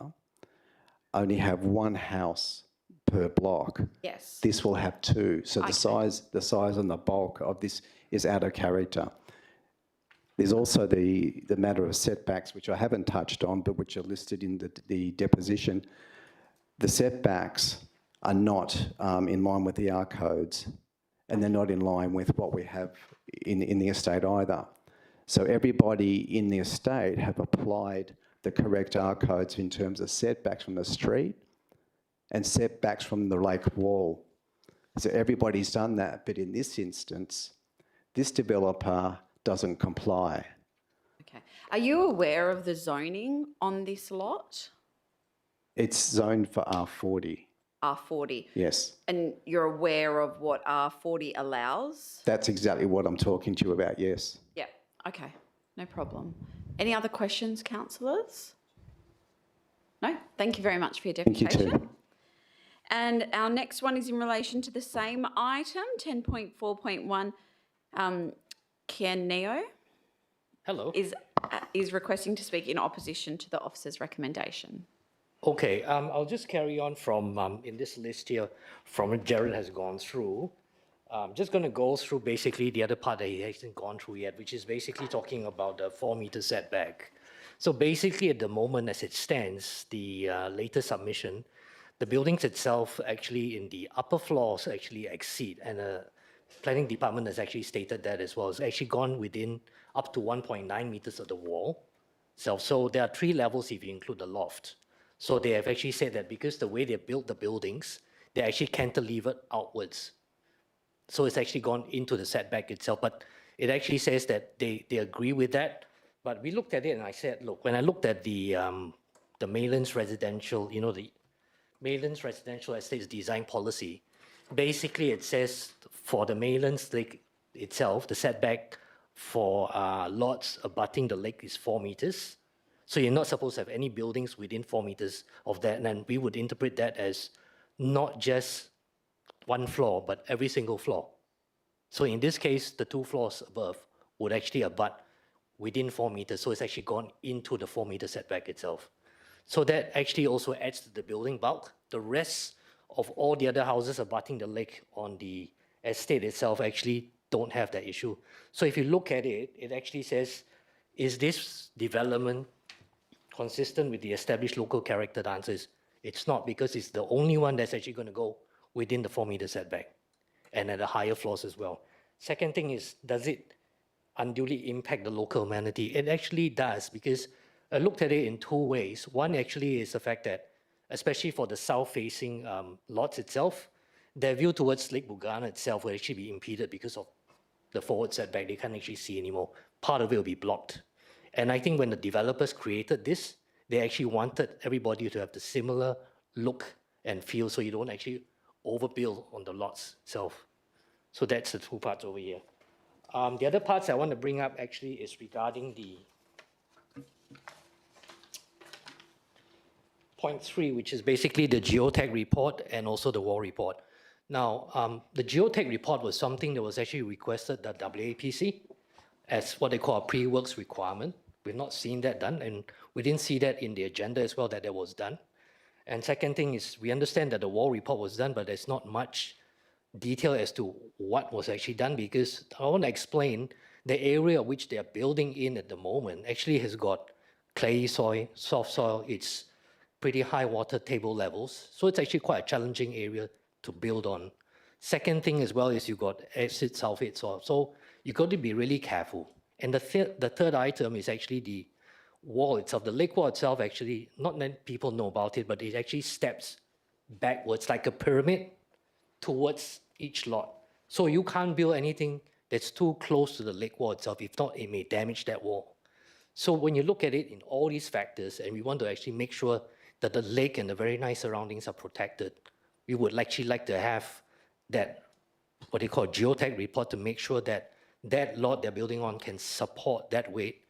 S9: only have 1 house per block.
S1: Yes.
S9: This will have 2. So the size and the bulk of this is out of character. There's also the matter of setbacks, which I haven't touched on, but which are listed in the deposition. The setbacks are not in line with the R codes, and they're not in line with what we have in the estate either. So everybody in the estate have applied the correct R codes in terms of setbacks from the street and setbacks from the lake wall. So everybody's done that, but in this instance, this developer doesn't comply.
S1: Okay. Are you aware of the zoning on this lot?
S9: It's zoned for R40,
S1: R40.
S9: yes.
S1: And you're aware of what R40 allows?
S9: That's exactly what I'm talking to you about, yes.
S1: Yeah. Okay. No problem. Any other questions, councillors? No? Thank you very much for your
S9: Thank you
S1: defecation.
S9: too.
S1: And our next one is in relation to the same item, 10.4.1. Kianeo
S10: Hello.
S1: is requesting to speak in opposition to the officer's recommendation.
S10: Okay, I'll just carry on from, in this list here, from what Jared has gone through. Just going to go through basically the other part that he hasn't gone through yet, which is basically talking about the 4-meter setback. So basically at the moment as it stands, the latest submission, the buildings itself actually in the upper floors actually exceed, and the planning department has actually stated that as well. It's actually gone within up to 1.9 meters of the wall. So there are 3 levels if you include the loft. So they have actually said that because the way they built the buildings, they actually cantilevered outwards. So it's actually gone into the setback itself, but it actually says that they agree with that. But we looked at it and I said, look, when I looked at the Maylands residential, the Maylands residential estates design policy, basically it says for the Maylands Lake itself, the setback for lots abutting the lake is 4 meters. So you're not supposed to have any buildings within 4 meters of that. And we would interpret that as not just 1 floor, but every single floor. So in this case, the 2 floors above would actually abut within 4 meters. So it's actually gone into the 4-meter setback itself. So that actually also adds to the building bulk. The rest of all the other houses abutting the lake on the estate itself actually don't have that issue. So if you look at it, it actually says, is this development consistent with the established local character? The answer is it's not, because it's the only one that's actually going to go within the 4-meter setback and at the higher floors as well. Second thing is, does it unduly impact the local amenity? It actually does, because I looked at it in 2 ways. One actually is the fact that, especially for the south-facing lots itself, their view towards Lake Bugana itself will actually be impeded because of the forward setback. They can't actually see anymore. Part of it will be blocked. And I think when the developers created this, they actually wanted everybody to have the similar look and feel, so you don't actually overbuild on the lots itself. So that's the 2 parts over here. The other parts I want to bring up actually is regarding the point 3, which is basically the geotech report and also the wall report. Now, the geotech report was something that was actually requested the WAPC as what they call a pre-works requirement. We've not seen that done, and we didn't see that in the agenda as well, that that was done. And second thing is, we understand that the wall report was done, but there's not much detail as to what was actually done, because I want to explain the area which they are building in at the moment actually has got clay soil, soft soil, it's pretty high water table levels. So it's actually quite a challenging area to build on. Second thing as well is you got acid sulfate soil. So you got to be really careful. And the third item is actually the wall itself. The lake wall itself actually, not many people know about it, but it actually steps backwards like a pyramid towards each lot. So you can't build anything that's too close to the lake wall itself. If not, it may damage that wall. So when you look at it in all these factors, and we want to actually make sure that the lake and the very nice surroundings are protected, we would actually like to have that, what they call geotech report, to make sure that that lot they're building on can support that weight,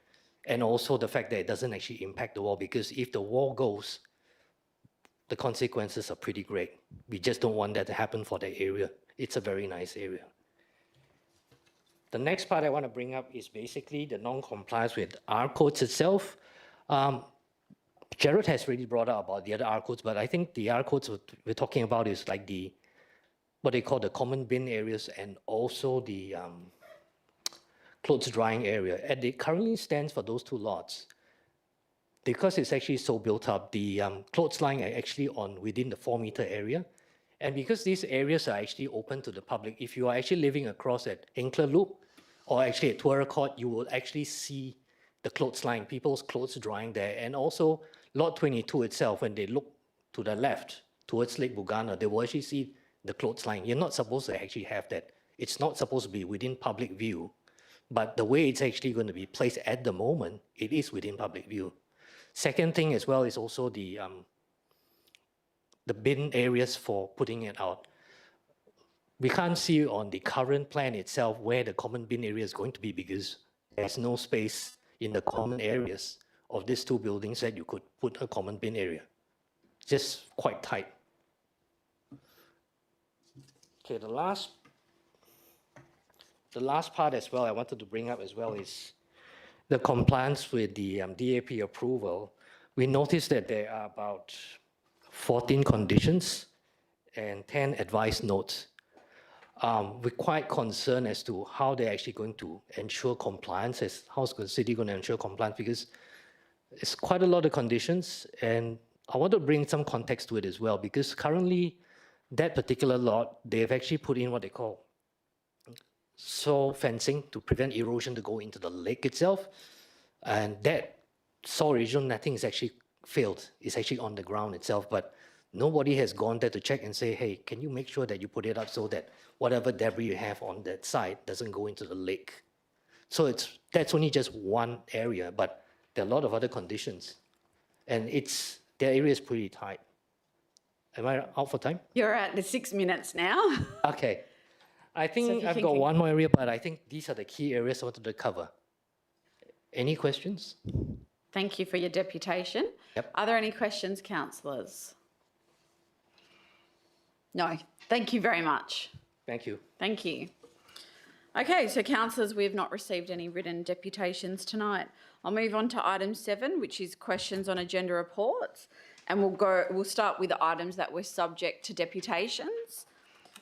S10: and also the fact that it doesn't actually impact the wall, because if the wall goes, the consequences are pretty great. We just don't want that to happen for that area. It's a very nice area. The next part I want to bring up is basically the non-compliance with R codes itself. Jared has already brought up about the other R codes, but I think the R codes we're talking about is like the, what they call the common bin areas, and also the clothes drying area. And it currently stands for those two lots. Because it's actually so built up, the clothesline are actually within the 4-meter area. And because these areas are actually open to the public, if you are actually living across at Hinkler Loop or actually at Tuara Court, you will actually see the clothesline, people's clothes drying there. And also Lot 22 itself, when they look to the left towards Lake Bugana, they will actually see the clothesline. You're not supposed to actually have that. It's not supposed to be within public view, but the way it's actually going to be placed at the moment, it is within public view. Second thing as well is also the bin areas for putting it out. We can't see on the current plan itself where the common bin area is going to be, because there's no space in the common areas of these two buildings that you could put a common bin area. Just quite tight. Okay, the last part as well I wanted to bring up as well is the compliance with the DAP approval. We noticed that there are about 14 conditions and 10 advice notes. We're quite concerned as to how they're actually going to ensure compliance, how's the city going to ensure compliance, because it's quite a lot of conditions, and I want to bring some context to it as well, because currently that particular lot, they've actually put in what they call soil fencing to prevent erosion to go into the lake itself, and that soil erosion netting is actually failed. It's actually on the ground itself, but nobody has gone there to check and say, hey, can you make sure that you put it up so that whatever debris you have on that site doesn't go into the lake? So that's only just one area, but there are a lot of other conditions, and the area is pretty tight. Am I out for time?
S1: You're at the 6 minutes now.
S10: Okay. I
S1: So
S10: think
S1: if you
S10: I've
S1: think
S10: got
S1: you-
S10: one more area, but I think these are the key areas I wanted to cover. Any questions?
S1: Thank you for your deputation.
S10: Yep.
S1: Are there any questions, councillors? No. Thank you very much.
S10: Thank you.
S1: Thank you. Okay, so councillors, we have not received any written deputations tonight. I'll move on to item 7, which is questions on agenda reports, and we'll start with the items that were subject to deputations.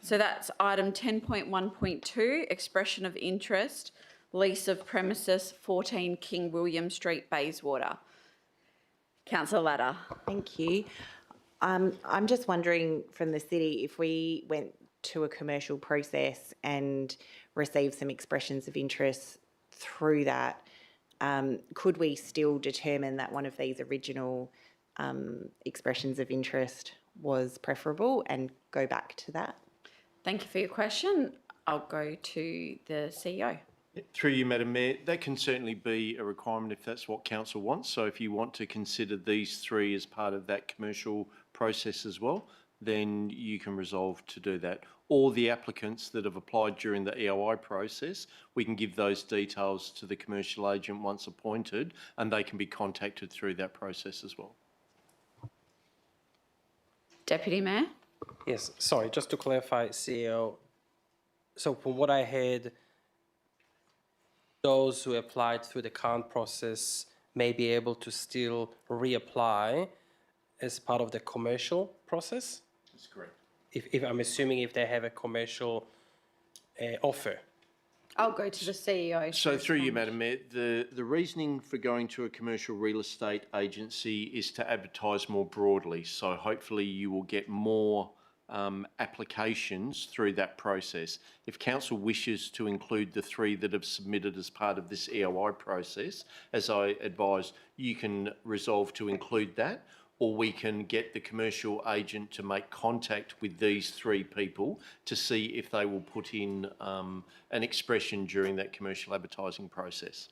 S1: So that's item 10.1.2, expression of interest, lease of premises 14 King William Street, Bayswater. Councillor Ladder.
S4: Thank you. I'm just wondering from the city, if we went to a commercial process and received some expressions of interest through that, could we still determine that one of these original expressions of interest was preferable and go back to that?
S1: Thank you for your question. I'll go to the CEO.
S11: Through you, Madam Mayor, that can certainly be a requirement if that's what council wants. So if you want to consider these 3 as part of that commercial process as well, then you can resolve to do that. Or the applicants that have applied during the EOI process, we can give those details to the commercial agent once appointed, and they can be contacted through that process as well.
S1: Deputy Mayor.
S3: Yes, sorry, just to clarify, CEO. So from what I heard, those who applied through the current process may be able to still reapply as part of the commercial process?
S11: That's correct.
S3: If I'm assuming if they have a commercial offer.
S1: I'll go to the CEO.
S11: So
S1: first
S11: through you,
S1: one.
S11: Madam Mayor, the reasoning for going to a commercial real estate agency is to advertise more broadly. So hopefully you will get more applications through that process. If council wishes to include the 3 that have submitted as part of this EOI process, as I advised, you can resolve to include that, or we can get the commercial agent to make contact with these three people to see if they will put in an expression during that commercial advertising process.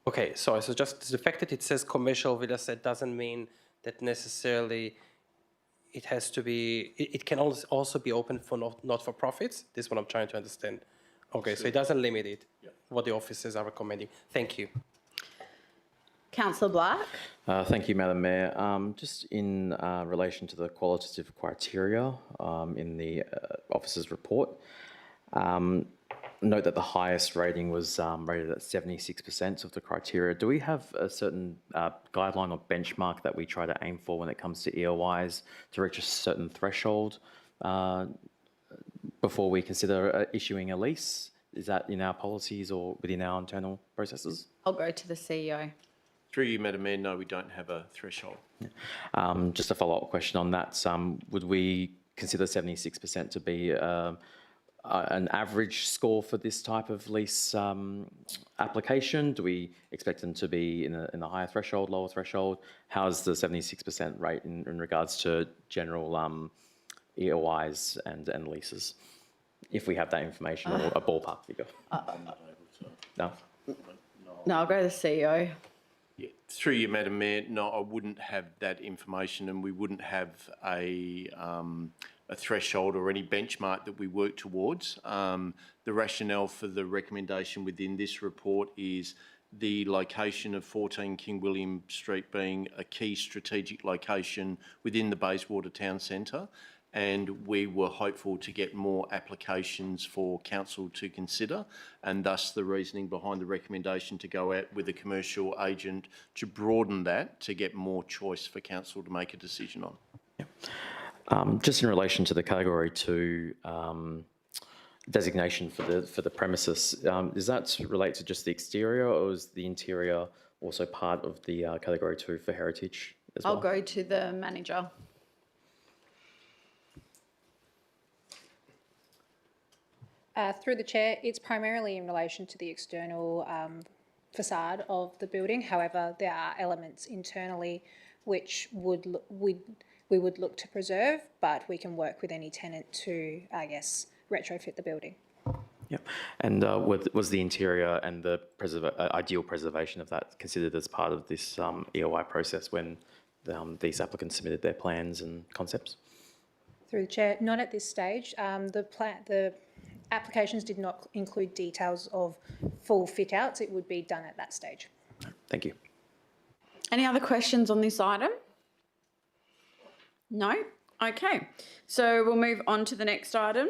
S3: Okay, so just the fact that it says commercial real estate doesn't mean that necessarily it has to be, it can also be open for not-for-profits? This is what I'm trying to understand. Okay, so it doesn't limit it, what the officers are recommending. Thank you.
S1: Councillor Black?
S2: Thank you, Madam Mayor. Just in relation to the qualitative criteria in the officer's report, note that the highest rating was rated at 76% of the criteria. Do we have a certain guideline or benchmark that we try to aim for when it comes to EOIs to reach a certain threshold before we consider issuing a lease? Is that in our policies or within our internal processes?
S1: I'll go to the CEO.
S11: Through you, Madam Mayor, no, we don't have a threshold.
S2: Just a follow-up question on that. Would we consider 76% to be an average score for this type of lease application? Do we expect them to be in a higher threshold, lower threshold? How's the 76% rate in regards to general EOIs and leases, if we have that information, or a ballpark figure? No?
S1: No, I'll go to the CEO.
S11: Yeah. Through you, Madam Mayor, no, I wouldn't have that information, and we wouldn't have a threshold or any benchmark that we work towards. The rationale for the recommendation within this report is the location of 14 King William Street being a key strategic location within the Bayswater Town Centre, and we were hopeful to get more applications for council to consider, and thus the reasoning behind the recommendation to go out with a commercial agent to broaden that to get more choice for council to make a decision on.
S2: Just in relation to the Category 2 designation for the premises, does that relate to just the exterior, or is the interior also part of the Category 2 for heritage as well?
S1: I'll go to the manager.
S12: Through the chair, it's primarily in relation to the external facade of the building. However, there are elements internally which we would look to preserve, but we can work with any tenant to, I guess, retrofit the building.
S2: Yep. And was the interior and the ideal preservation of that considered as part of this EOI process when these applicants submitted their plans and concepts?
S12: Through the chair, not at this stage. The applications did not include details of full fit-outs. It would be done at that stage.
S2: Thank you.
S1: Any other questions on this item? No? Okay. So we'll move on to the next item,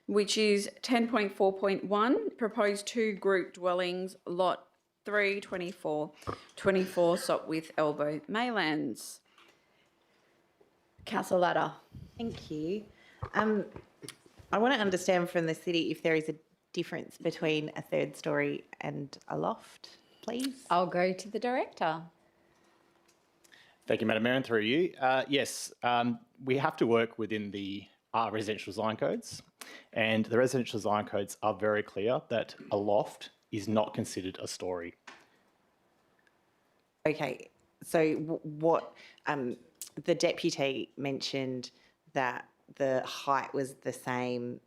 S1: which is 10.4.1, proposed 2 group dwellings, lot 324, 24 Sopwith Elbow, Maylands. Councillor Ladder.
S4: Thank you. I want to understand from the city if there is a difference between a third story and a loft, please.
S1: I'll go to the director.
S13: Thank you, Madam Mayor, and through you. Yes, we have to work within the residential design codes, and the residential design codes are very clear that a loft is not considered a story.
S4: Okay, so what the deputy mentioned that the height was the same.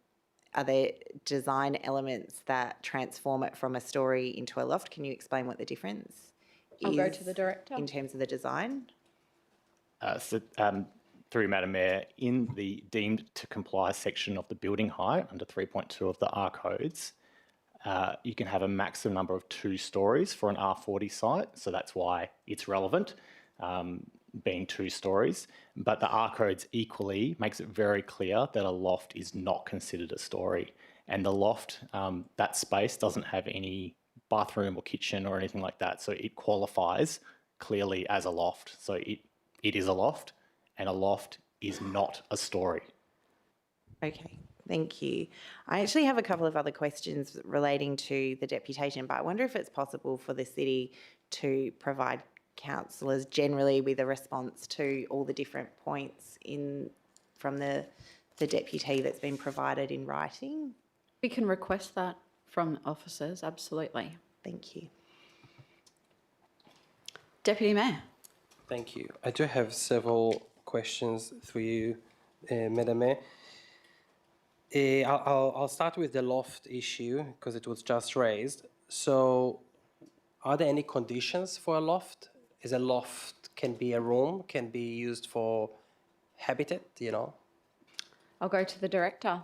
S4: Are there design elements that transform it from a story into a loft? Can you explain what the difference is?
S1: I'll go to the director.
S4: In terms of the design?
S13: Through you, Madam Mayor, in the deemed to comply section of the building height under 3.2 of the R codes, you can have a maximum number of 2 stories for an R40 site, so that's why it's relevant, being 2 stories. But the R codes equally makes it very clear that a loft is not considered a story. And the loft, that space doesn't have any bathroom or kitchen or anything like that, so it qualifies clearly as a loft. So it is a loft, and a loft is not a story.
S4: Okay, thank you. I actually have a couple of other questions relating to the deputation, but I wonder if it's possible for the city to provide councillors generally with a response to all the different points from the deputy that's been provided in writing.
S1: We can request that from officers, absolutely.
S4: Thank you.
S1: Deputy Mayor.
S3: Thank you. I do have several questions for you, Madam Mayor. I'll start with the loft issue because it was just raised. So, are there any conditions for a loft? Is a loft can be a room, can be used for habitat, you know?
S1: I'll go to the director.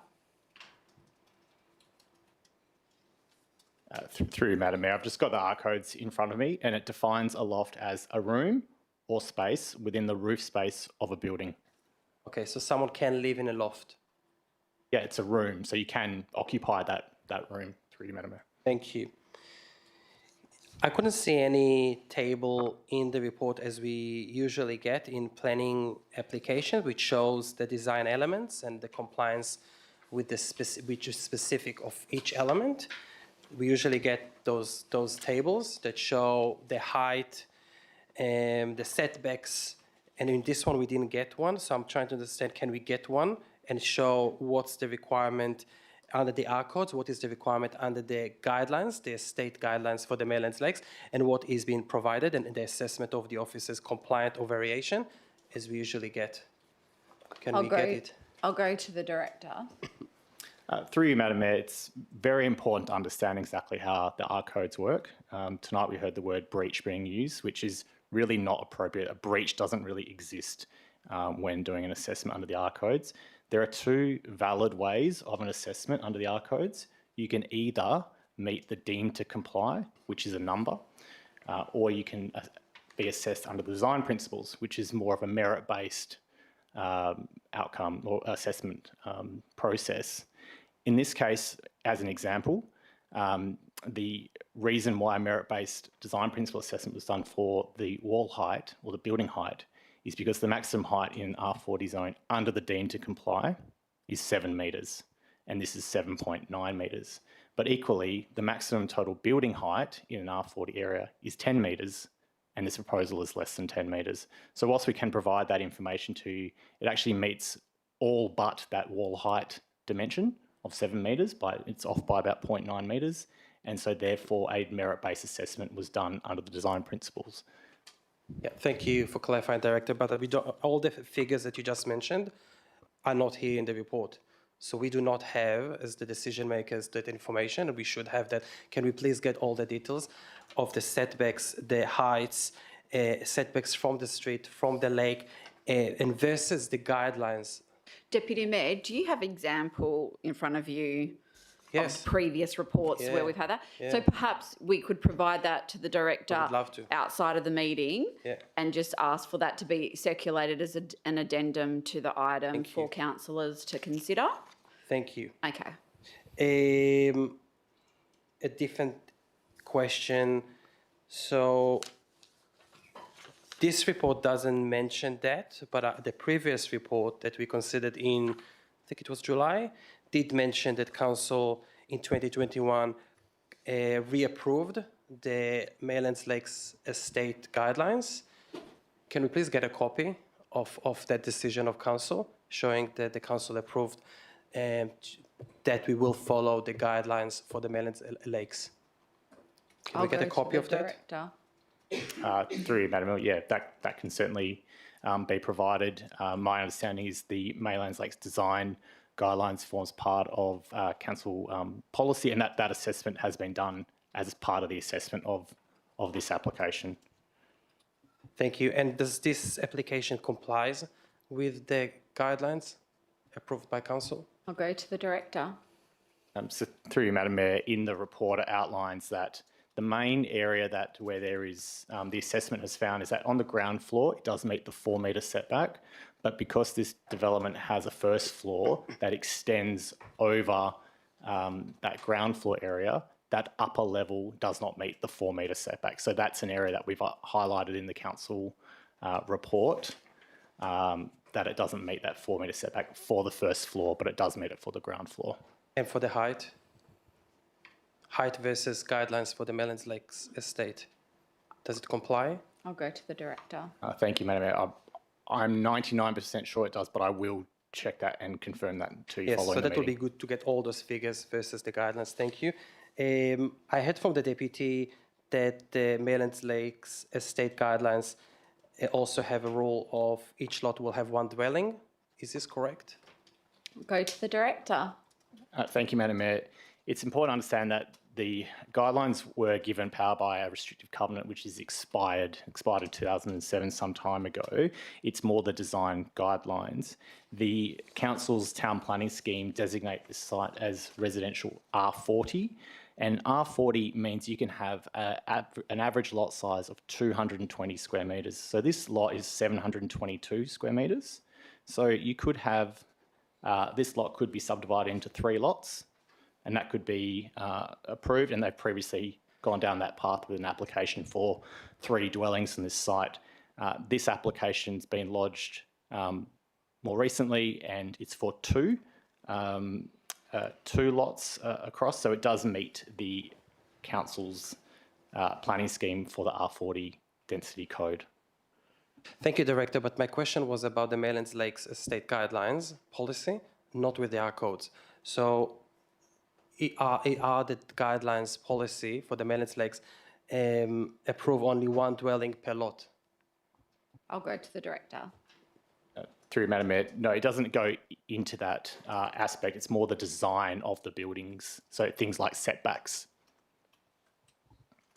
S13: Through Madam Mayor, I've just got the R codes in front of me, and it defines a loft as a room or space within the roof space of a building.
S3: Okay, so someone can live in a loft.
S13: Yeah, it's a room, so you can occupy that room through you, Madam Mayor.
S3: Thank you. I couldn't see any table in the report as we usually get in planning application, which shows the design elements and the compliance with the which is specific of each element. We usually get those tables that show the height and the setbacks. And in this one, we didn't get one. So I'm trying to understand, can we get one and show what's the requirement under the R codes, what is the requirement under the guidelines, the state guidelines for the Maylands Lakes, and what is being provided and the assessment of the officer's compliant or variation, as we usually get. Can we get it?
S1: I'll go to the director.
S13: Through you, Madam Mayor, it's very important to understand exactly how the R codes work. Tonight we heard the word breach being used, which is really not appropriate. A breach doesn't really exist when doing an assessment under the R codes. There are two valid ways of an assessment under the R codes. You can either meet the deemed to comply, which is a number, or you can be assessed under the design principles, which is more of a merit-based outcome or assessment process. In this case, as an example, the reason why a merit-based design principle assessment was done for the wall height or the building height is because the maximum height in R40 zone under the deemed to comply is 7 metres, and this is 7.9 metres. But equally, the maximum total building height in an R40 area is 10 metres, and this proposal is less than 10 metres. So whilst we can provide that information to you, it actually meets all but that wall height dimension of 7 metres, but it's off by about 0.9 metres, and so therefore a merit-based assessment was done under the design principles.
S3: Yeah, thank you for clarifying, Director, but we don't, all the figures that you just mentioned are not here in the report. So we do not have, as the decision makers, that information, and we should have that. Can we please get all the details of the setbacks, the heights, setbacks from the street, from the lake, and versus the guidelines?
S1: Deputy Mayor, do you have example in front of you
S3: Yes.
S1: of previous reports
S3: Yeah,
S1: where we've had that?
S3: yeah.
S1: So perhaps we could provide that to the director
S3: I would love to.
S1: outside of the meeting
S3: Yeah.
S1: and just ask for that to be circulated as an addendum to the item
S3: Thank
S1: for
S3: you.
S1: councillors to consider.
S3: Thank you.
S1: Okay.
S3: A different question. So this report doesn't mention that, but the previous report that we considered in, I think it was July, did mention that council in 2021 reapproved the Maylands Lakes estate guidelines. Can we please get a copy of that decision of council showing that the council approved that we will follow the guidelines for the Maylands Lakes? Can we get a copy of that?
S1: Director.
S13: Through you, Madam Mayor, yeah, that can certainly be provided. My understanding is the Maylands Lakes design guidelines forms part of council policy, and that assessment has been done as part of the assessment of this application.
S3: Thank you. And does this application complies with the guidelines approved by council?
S1: I'll go to the director.
S13: So through you, Madam Mayor, in the report it outlines that the main area where there is the assessment has found is that on the ground floor it does meet the 4 metre setback, but because this development has a first floor that extends over that ground floor area, that upper level does not meet the 4 metre setback. So that's an area that we've highlighted in the council report, that it doesn't meet that 4 metre setback for the first floor, but it does meet it for the ground floor.
S3: And for the height? Height versus guidelines for the Maylands Lakes estate. Does it comply?
S1: I'll go to the director.
S13: Thank you, Madam Mayor. I'm 99% sure it does, but I will check that and confirm that to you
S3: Yes,
S13: following
S3: so
S13: the
S3: that would be
S13: meeting.
S3: good to get all those figures versus the guidelines. Thank you. I heard from the deputy that the Maylands Lakes estate guidelines also have a rule of each lot will have one dwelling. Is this correct?
S1: Go to the director.
S13: Thank you, Madam Mayor. It's important to understand that the guidelines were given power by a restrictive covenant, which is expired in 2007, some time ago. It's more the design guidelines. The council's town planning scheme designate this site as residential R40, and R40 means you can have an average lot size of 220 square metres. So this lot is 722 square metres. So you could have, this lot could be subdivided into 3 lots, and that could be approved, and they've previously gone down that path with an application for 3 dwellings in this site. This application's been lodged more recently, and it's for 2 lots across, so it does meet the council's planning scheme for the R40 density code.
S3: Thank you, Director, but my question was about the Maylands Lakes Estate Guidelines policy, not with the R codes. So are the guidelines policy for the Maylands Lakes approve only 1 dwelling per lot?
S1: I'll go to the director.
S13: Through Madam Mayor, no, it doesn't go into that aspect. It's more the design of the buildings, so things like setbacks.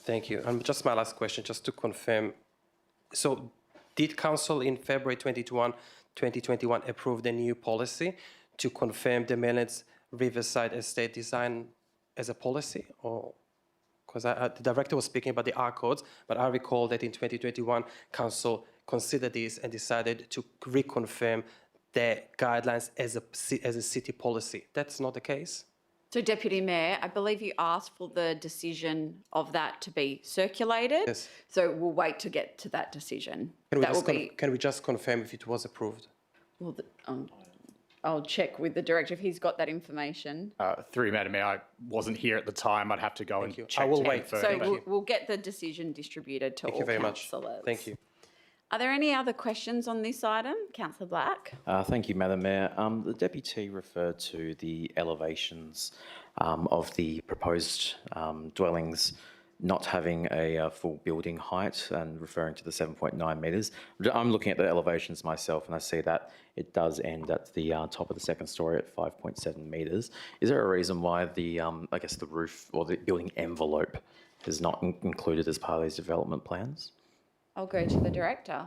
S3: Thank you. And just my last question, just to confirm. So did Council in February 2021 approve the new policy to confirm the Maylands Riverside Estate design as a policy? Or because the Director was speaking about the R codes, but I recall that in 2021, Council considered this and decided to reconfirm the guidelines as a city policy. That's not the case?
S1: So Deputy Mayor, I believe you asked for the decision of that to be circulated.
S3: Yes.
S1: So we'll wait to get to that decision.
S3: Can we just confirm if it was approved?
S1: Well, I'll check with the director if he's got that information.
S13: Through Madam Mayor, I wasn't here at the time. I'd have to go and check.
S3: I will
S13: to
S3: wait.
S13: confirm.
S1: So we'll get the decision distributed to
S3: Thank
S1: all
S3: you very much.
S1: councillors.
S3: Thank you.
S1: Are there any other questions on this item? Councillor Black?
S2: Thank you, Madam Mayor. The Deputy referred to the elevations of the proposed dwellings not having a full building height and referring to the 7.9 metres. I'm looking at the elevations myself and I see that it does end at the top of the second storey at 5.7 metres. Is there a reason why the, I guess the roof or the building envelope is not included as part of these development plans?
S1: I'll go to the director.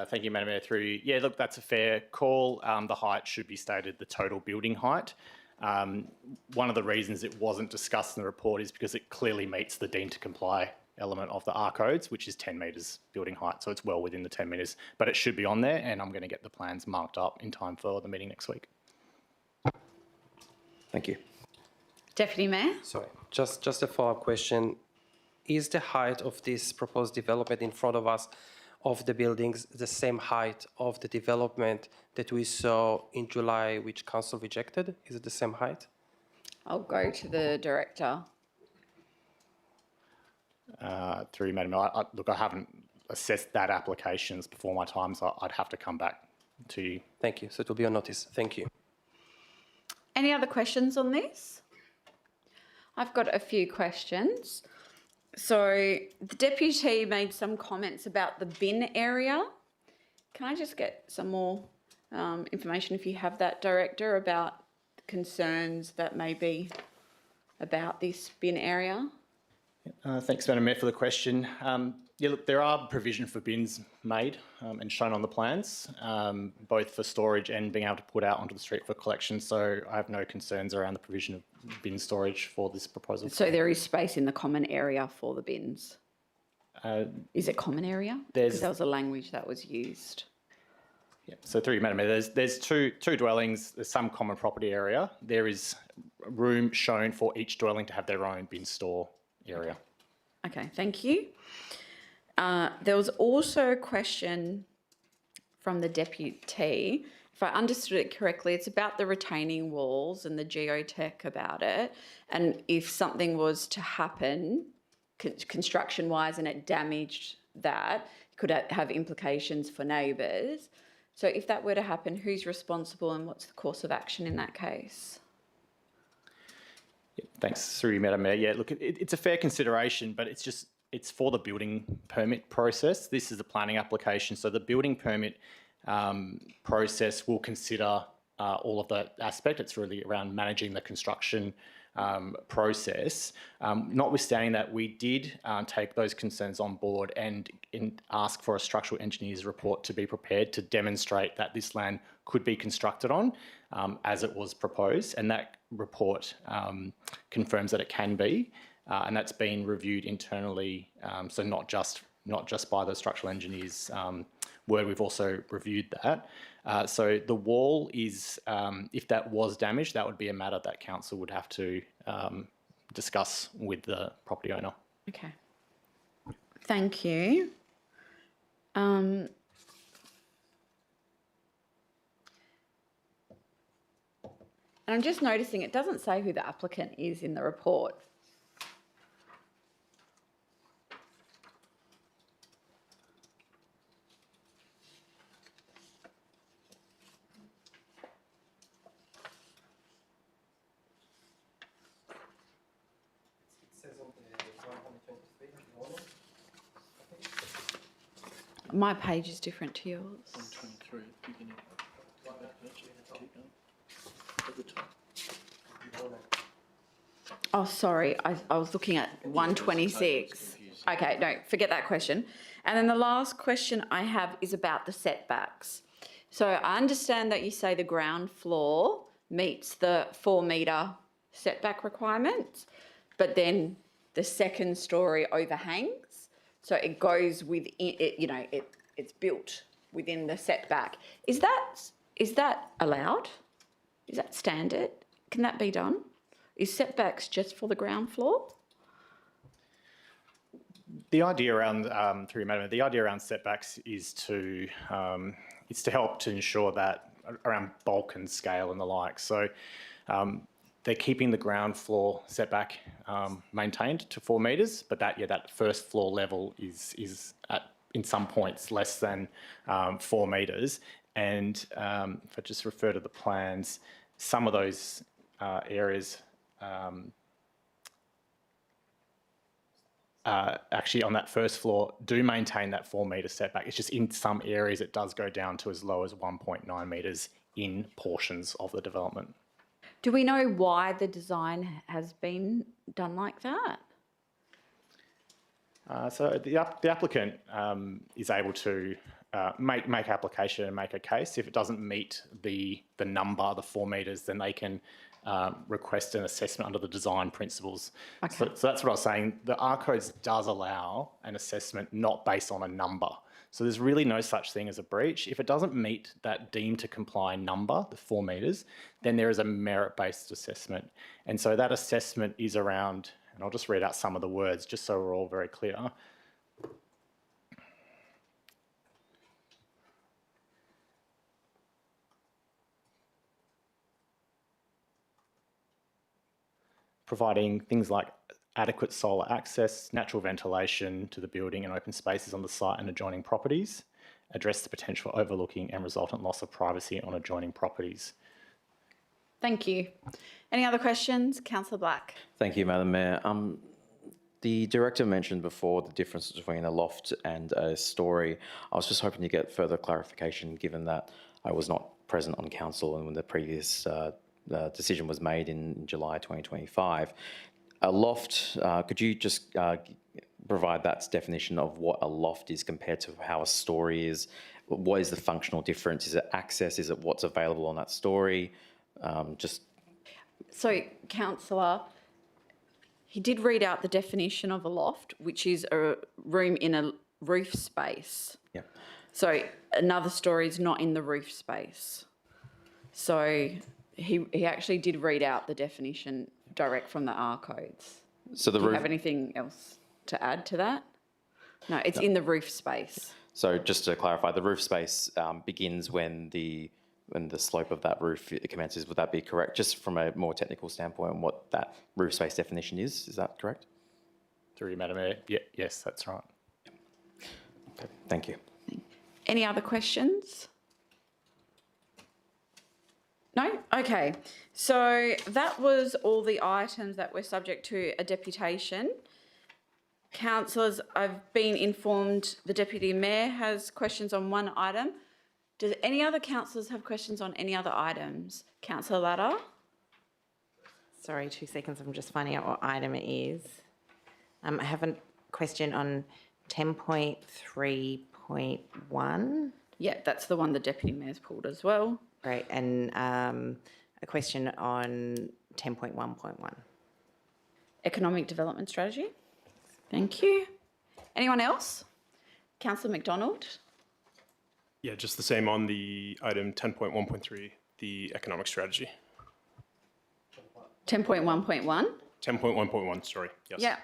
S13: Thank you, Madam Mayor. Yeah, look, that's a fair call. The height should be stated, the total building height. One of the reasons it wasn't discussed in the report is because it clearly meets the deemed to comply element of the R codes, which is 10 metres building height. So it's well within the 10 metres, but it should be on there, and I'm going to get the plans marked up in time for the meeting next week.
S2: Thank you.
S1: Deputy Mayor?
S3: Sorry, just a follow-up question. Is the height of this proposed development in front of us of the buildings the same height of the development that we saw in July, which Council rejected? Is it the same height?
S1: I'll go to the director.
S13: Through you, Madam Mayor, look, I haven't assessed that applications before my time, so I'd have to come back to you.
S3: Thank you. So it will be on notice. Thank you.
S1: Any other questions on this? I've got a few questions. So the Deputy made some comments about the bin area. Can I just get some more information, if you have that, Director, about the concerns that may be about this bin area?
S13: Thanks, Madam Mayor, for the question. Yeah, look, there are provision for bins made and shown on the plans, both for storage and being able to put out onto the street for collection. So I have no concerns around the provision of bin storage for this proposal.
S1: So there is space in the common area for the bins? Is it common area? Because that was a language that was used.
S13: Yeah, so through you, Madam Mayor, there's two dwellings, there's some common property area. There is room shown for each dwelling to have their own bin store area.
S1: Okay, thank you. There was also a question from the Deputy. If I understood it correctly, it's about the retaining walls and the geotech about it. And if something was to happen construction-wise and it damaged that, it could have implications for neighbours. So if that were to happen, who's responsible and what's the course of action in that case?
S13: Yeah, thanks, through you, Madam Mayor. Yeah, look, it's a fair consideration, but it's it's for the building permit process. This is the planning application. So the building permit process will consider all of that aspect. It's really around managing the construction process. Notwithstanding that, we did take those concerns on board and ask for a structural engineer's report to be prepared to demonstrate that this land could be constructed on as it was proposed. And that report confirms that it can be, and that's been reviewed internally. So not just by the structural engineer's word, we've also reviewed that. So the wall is, if that was damaged, that would be a matter that council would have to discuss with the property owner.
S1: Okay. Thank you. And I'm just noticing it doesn't say who the applicant is in the report. My page is different to yours.
S11: 123 at the beginning. Right back, don't you? Keep going. At the top.
S1: Oh, sorry, I was looking at 126. Okay, no, forget that question. And then the last question I have is about the setbacks. So I understand that you say the ground floor meets the 4 metre setback requirements, but then the second story overhangs. So it goes within it, you know, it's built within the setback. Is that allowed? Is that standard? Can that be done? Is setbacks just for the ground floor?
S13: The idea around, through you, Madam, the idea around setbacks is to help to ensure that around bulk and scale and the like. So they're keeping the ground floor setback maintained to 4 metres, but that first floor level is at, in some points, less than 4 metres. And if I just refer to the plans, some of those areas actually on that first floor do maintain that 4 metre setback. It's just in some areas it does go down to as low as 1.9 metres in portions of the development.
S1: Do we know why the design has been done like that?
S13: So the applicant is able to make application and make a case. If it doesn't meet the number, the 4 metres, then they can request an assessment under the design principles.
S1: Okay.
S13: So that's what I was saying. The R codes does allow an assessment not based on a number. So there's really no such thing as a breach. If it doesn't meet that deemed to comply number, the 4 metres, then there is a merit-based assessment. And so that assessment is around, and I'll just read out some of the words just so we're all very clear. Providing things like adequate solar access, natural ventilation to the building and open spaces on the site and adjoining properties, address the potential overlooking and resultant loss of privacy on adjoining properties.
S1: Thank you. Any other questions? Councillor Black.
S2: Thank you, Madam Mayor. The director mentioned before the difference between a loft and a story. I was just hoping to get further clarification, given that I was not present on council and when the previous decision was made in July 2025. A loft, could you just provide that definition of what a loft is compared to how a story is? What is the functional difference? Is it access? Is it what's available on that story?
S1: So, councillor, he did read out the definition of a loft, which is a room in a roof space.
S2: Yeah.
S1: So another story is not in the roof space. So he actually did read out the definition direct from the R codes.
S2: So the
S1: Do you
S2: roof.
S1: have anything else to add to that? No, it's in the roof space.
S2: So just to clarify, the roof space begins when the slope of that roof commences. Would that be correct? Just from a more technical standpoint, what that roof space definition is that correct?
S13: Through you, Madam Mayor. Yeah, yes, that's right.
S2: Okay, thank you.
S1: Any other questions? No? Okay. So that was all the items that were subject to a deputation. Councillors, I've been informed the Deputy Mayor has questions on one item. Does any other councillors have questions on any other items? Councillor Latta?
S4: Sorry, 2 seconds. I'm just finding out what item it is. I have a question on 10.3.1.
S1: Yeah, that's the one the Deputy Mayor's pulled as well.
S4: Great. And a question on 10.1.1.
S1: Economic Development Strategy. Thank you. Anyone else? Councillor McDonald?
S14: Yeah, just the same on the item 10.1.3, the economic strategy.
S1: 10.1.1?
S14: 10.1.1, sorry, yes.
S1: Yeah.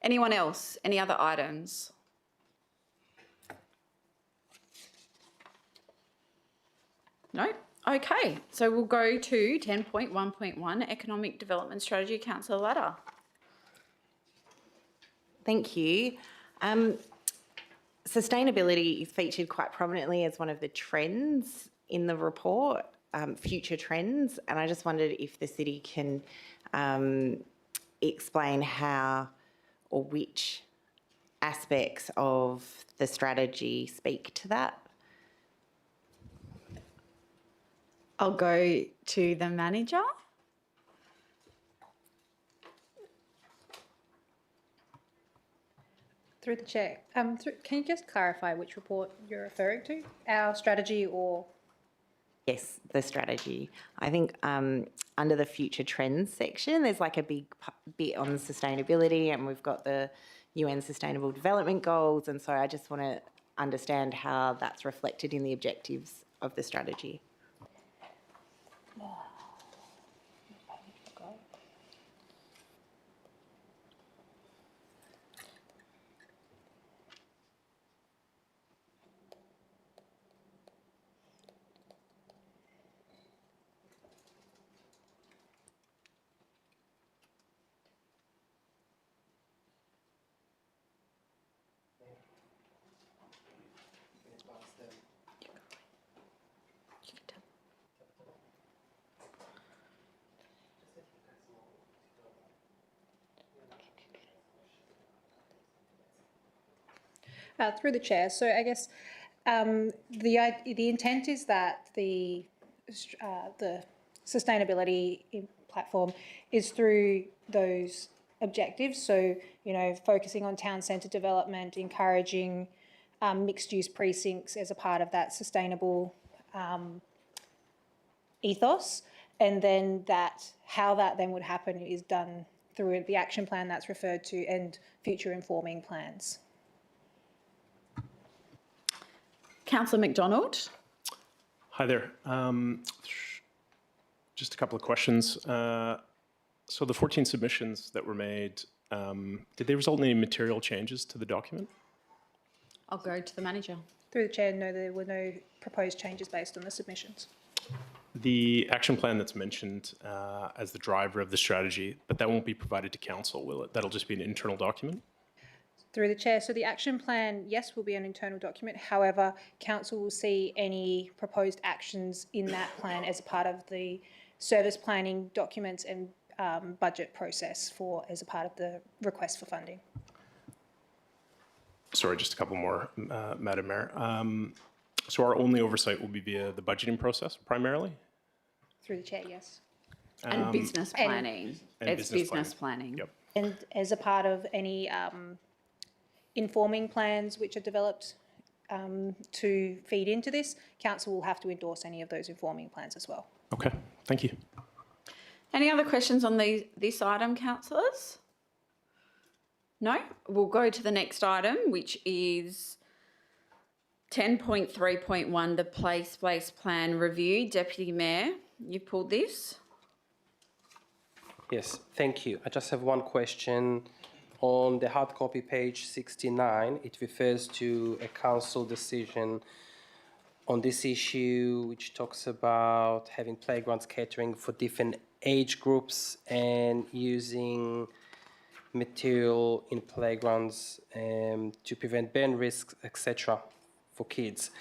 S1: Anyone else? Any other items? No? Okay, so we'll go to 10.1.1, Economic Development Strategy. Councillor Latta.
S4: Thank you. Sustainability is featured quite prominently as one of the trends in the report, future trends, and I just wondered if the city can explain how or which aspects of the strategy speak to that.
S1: I'll go to the manager.
S12: Through the chair, can you just clarify which report you're referring to? Our strategy or?
S4: Yes, the strategy. I think under the future trends section, there's like a big bit on sustainability, and we've got the UN Sustainable Development Goals, and so I just want to understand how that's reflected in the objectives of the strategy.
S12: Through the chair, so I guess the intent is that the sustainability platform is through those objectives. So, you know, focusing on town centre development, encouraging mixed-use precincts as a part of that sustainable ethos, and then how that then would happen is done through the action plan that's referred to and future informing plans.
S1: Councillor McDonald.
S14: Hi there. Just a couple of questions. So the 14 submissions that were made, did they result in any material changes to the document?
S1: I'll go to the manager.
S12: Through the chair, no, there were no proposed changes based on the submissions.
S14: The action plan that's mentioned as the driver of the strategy, but that won't be provided to council, will it? That'll just be an internal document?
S12: Through the chair, so the action plan, yes, will be an internal document. However, council will see any proposed actions in that plan as part of the service planning documents and budget process as a part of the request for funding.
S14: Sorry, just a couple more, Madam Mayor. So our only oversight will be via the budgeting process primarily?
S12: Through the chair, yes.
S1: And business planning. It's business planning.
S14: Yep.
S12: And as a part of any informing plans which are developed to feed into this, council will have to endorse any of those informing plans as well.
S14: Okay, thank you.
S1: Any other questions on this item, councillors? No? We'll go to the next item, which is 10.3.1, the place-based plan review. Deputy Mayor, you pulled this.
S3: Yes, thank you. I just have one question. On the hard copy, page 69, it refers to a council decision on this issue, which talks about having playgrounds catering for different age groups and using material in playgrounds to prevent burn risks, etc., for kids.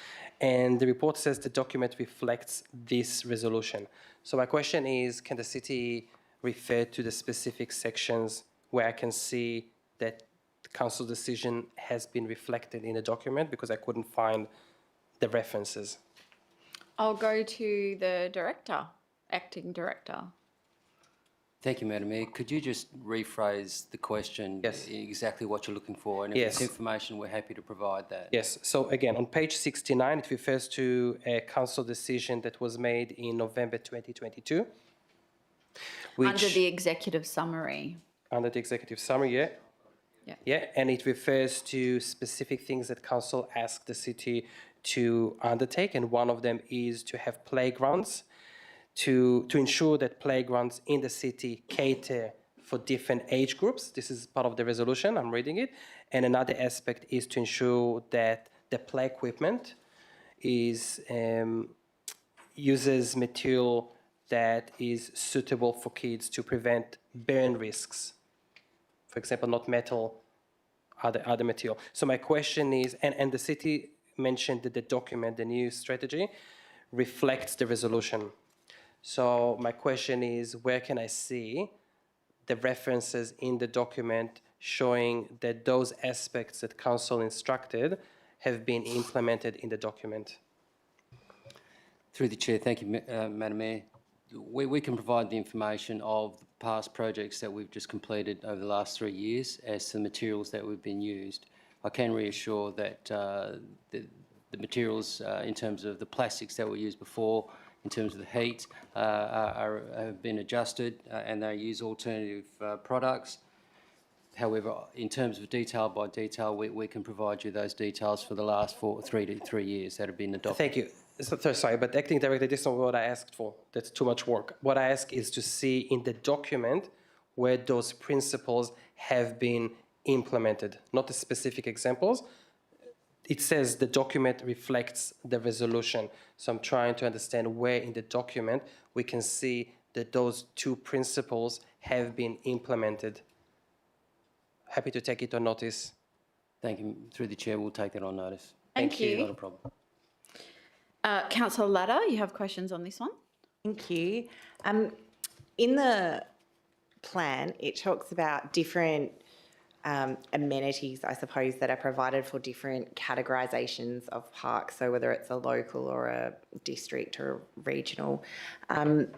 S3: And the report says the document reflects this resolution. So my question is, can the city refer to the specific sections where I can see that the council decision has been reflected in the document because I couldn't find the references.
S1: I'll go to the director, acting director.
S15: Thank you, Madam Mayor. Could you just rephrase the question?
S3: Yes.
S15: Exactly what you're looking for, and if
S3: Yes.
S15: it's information, we're happy to provide that.
S3: Yes, so again, on page 69, it refers to a council decision that was made in November 2022.
S1: Under the executive summary.
S3: Under the executive summary, yeah.
S1: Yeah.
S3: Yeah, and it refers to specific things that council asked the city to undertake, and one of them is to have playgrounds, to ensure that playgrounds in the city cater for different age groups. This is part of the resolution, I'm reading it. And another aspect is to ensure that the play equipment is uses material that is suitable for kids to prevent burn risks. For example, not metal, other material. So my question is, and the city mentioned that the document, the new strategy, reflects the resolution. So my question is, where can I see the references in the document showing that those aspects that council instructed have been implemented in the document?
S15: Through the chair, thank you, Madam Mayor. We can provide the information of the past projects that we've just completed over the last 3 years as to the materials that we've been used. I can reassure that the materials in terms of the plastics that were used before, in terms of the heat, have been adjusted and they use alternative products. However, in terms of detail by detail, we can provide you those details for the last 3 years that have been adopted.
S3: Thank you. So, sorry, but acting director, this is not what I asked for. That's too much work. What I ask is to see in the document where those principles have been implemented, not the specific examples. It says the document reflects the resolution. So I'm trying to understand where in the document we can see that those two principles have been implemented. Happy to take it on notice.
S15: Thank you. Through the chair, we'll take that on notice.
S1: Thank you.
S15: Not a problem.
S1: Councillor Ladder, you have questions on this one?
S4: Thank you. In the plan, it talks about different amenities, I suppose, that are provided for different categorisations of parks, so whether it's a local or a district or regional. I'm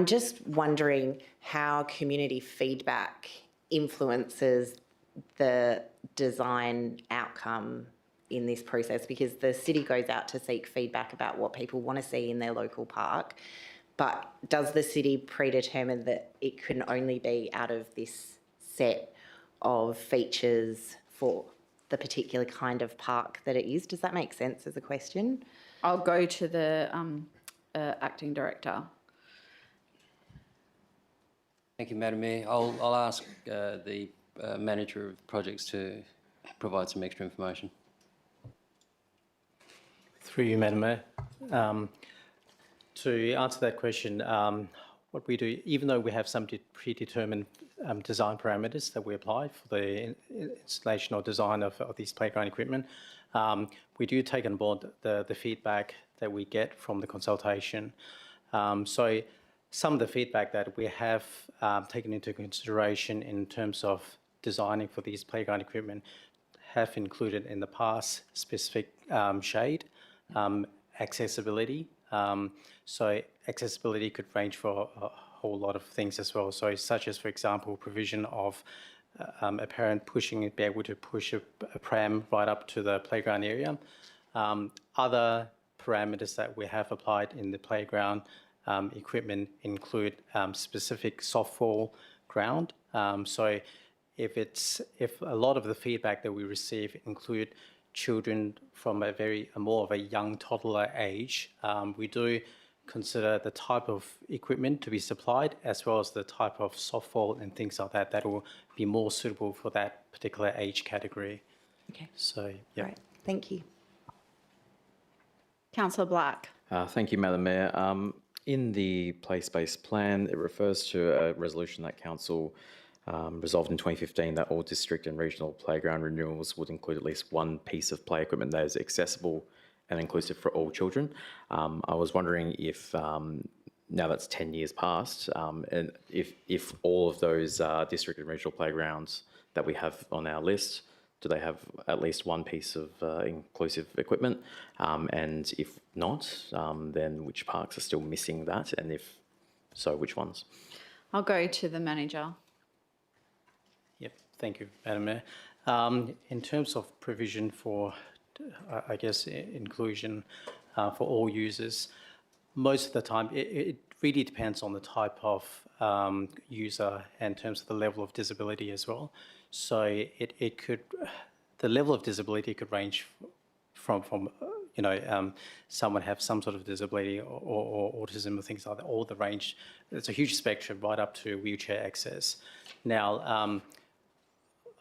S4: just wondering how community feedback influences the design outcome in this process, because the city goes out to seek feedback about what people want to see in their local park, but does the city predetermine that it can only be out of this set of features for the particular kind of park that it is? Does that make sense as a question?
S1: I'll go to the acting director.
S15: Thank you, Madam Mayor. I'll ask the manager of projects to provide some extra information.
S13: Through you, Madam Mayor. To answer that question, what we do, even though we have some predetermined design parameters that we apply for the installation or design of these playground equipment, we do take on board the feedback that we get from the consultation. So some of the feedback that we have taken into consideration in terms of designing for these playground equipment have included in the past specific shade, accessibility. So accessibility could range for a whole lot of things as well. So such as, for example, provision of a parent be able to push a pram right up to the playground area. Other parameters that we have applied in the playground equipment include specific softball ground. So if a lot of the feedback that we receive include children from more of a young toddler age, we do consider the type of equipment to be supplied as well as the type of softball and things like that will be more suitable for that particular age category.
S4: Okay.
S13: So, yeah.
S4: Right. Thank you.
S1: Councillor Black.
S2: Thank you, Madam Mayor. In the place-based plan, it refers to a resolution that Council resolved in 2015 that all district and regional playground renewals would include at least one piece of play equipment that is accessible and inclusive for all children. I was wondering if now that's 10 years past, and if all of those district and regional playgrounds that we have on our list, do they have at least one piece of inclusive equipment? And if not, then which parks are still missing that? And if so, which ones?
S1: I'll go to the manager.
S6: Yep, thank you, Madam Mayor. In terms of provision for, I guess, inclusion for all users, most of the time it really depends on the type of user in terms of the level of disability as well. So it could, the level of disability could range from someone have some sort of disability or autism or things like that, all the range. It's a huge spectrum right up to wheelchair access. Now,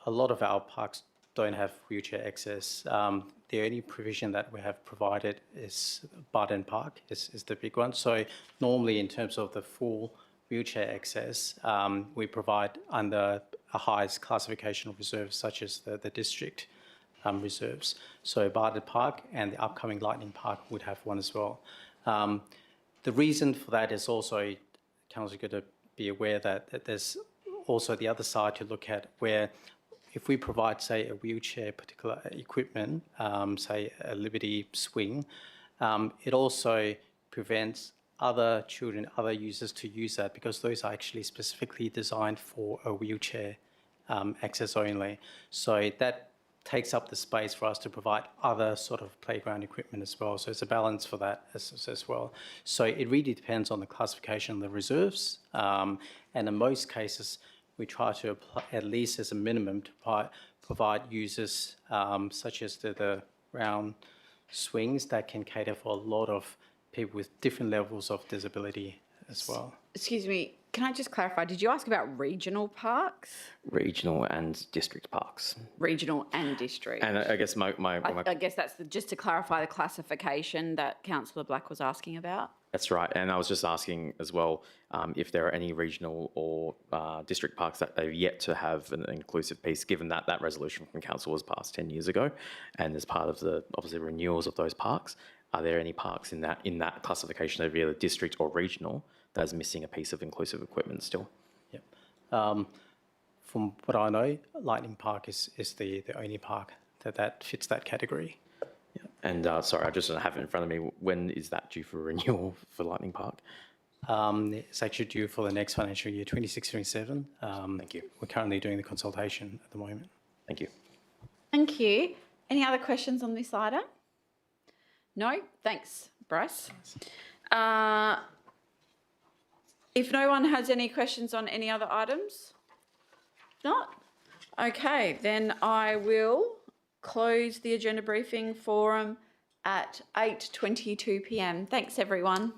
S6: a lot of our parks don't have wheelchair access. The only provision that we have provided is Barton Park is the big one. So normally in terms of the full wheelchair access, we provide under a highest classification of reserves such as the district reserves. So Barton Park and the upcoming Lightning Park would have one as well. The reason for that is also, Council's got to be aware that there's also the other side to look at where if we provide, say, a wheelchair particular equipment, say a Liberty swing, it also prevents other children, other users to use that because those are actually specifically designed for a wheelchair access only. So that takes up the space for us to provide other sort of playground equipment as well. So it's a balance for that as well. So it really depends on the classification of the reserves. And in most cases, we try to apply, at least as a minimum, to provide users such as the round swings that can cater for a lot of people with different levels of disability as well.
S1: Excuse me, can I just clarify? Did you ask about regional parks?
S2: Regional and district parks.
S1: Regional and district.
S2: And I guess
S1: I guess that's just to clarify the classification that Councillor Black was asking about.
S2: That's right. And I was just asking as well if there are any regional or district parks that have yet to have an inclusive piece, given that that resolution from council was passed 10 years ago. And as part of the, obviously, renewals of those parks, are there any parks in that classification of either district or regional that is missing a piece of inclusive equipment still?
S6: Yep. From what I know, Lightning Park is the only park that fits that category.
S2: And sorry, I just don't have it in front of me. When is that due for renewal for Lightning Park?
S6: It's actually due for the next financial year, 26-27.
S2: Thank you.
S6: We're currently doing the consultation at the moment.
S2: Thank you.
S1: Thank you. Any other questions on this item? No? Thanks, Bryce. If no one has any questions on any other items? Not? Okay, then I will close the agenda briefing forum at 8:22 p.m. Thanks, everyone.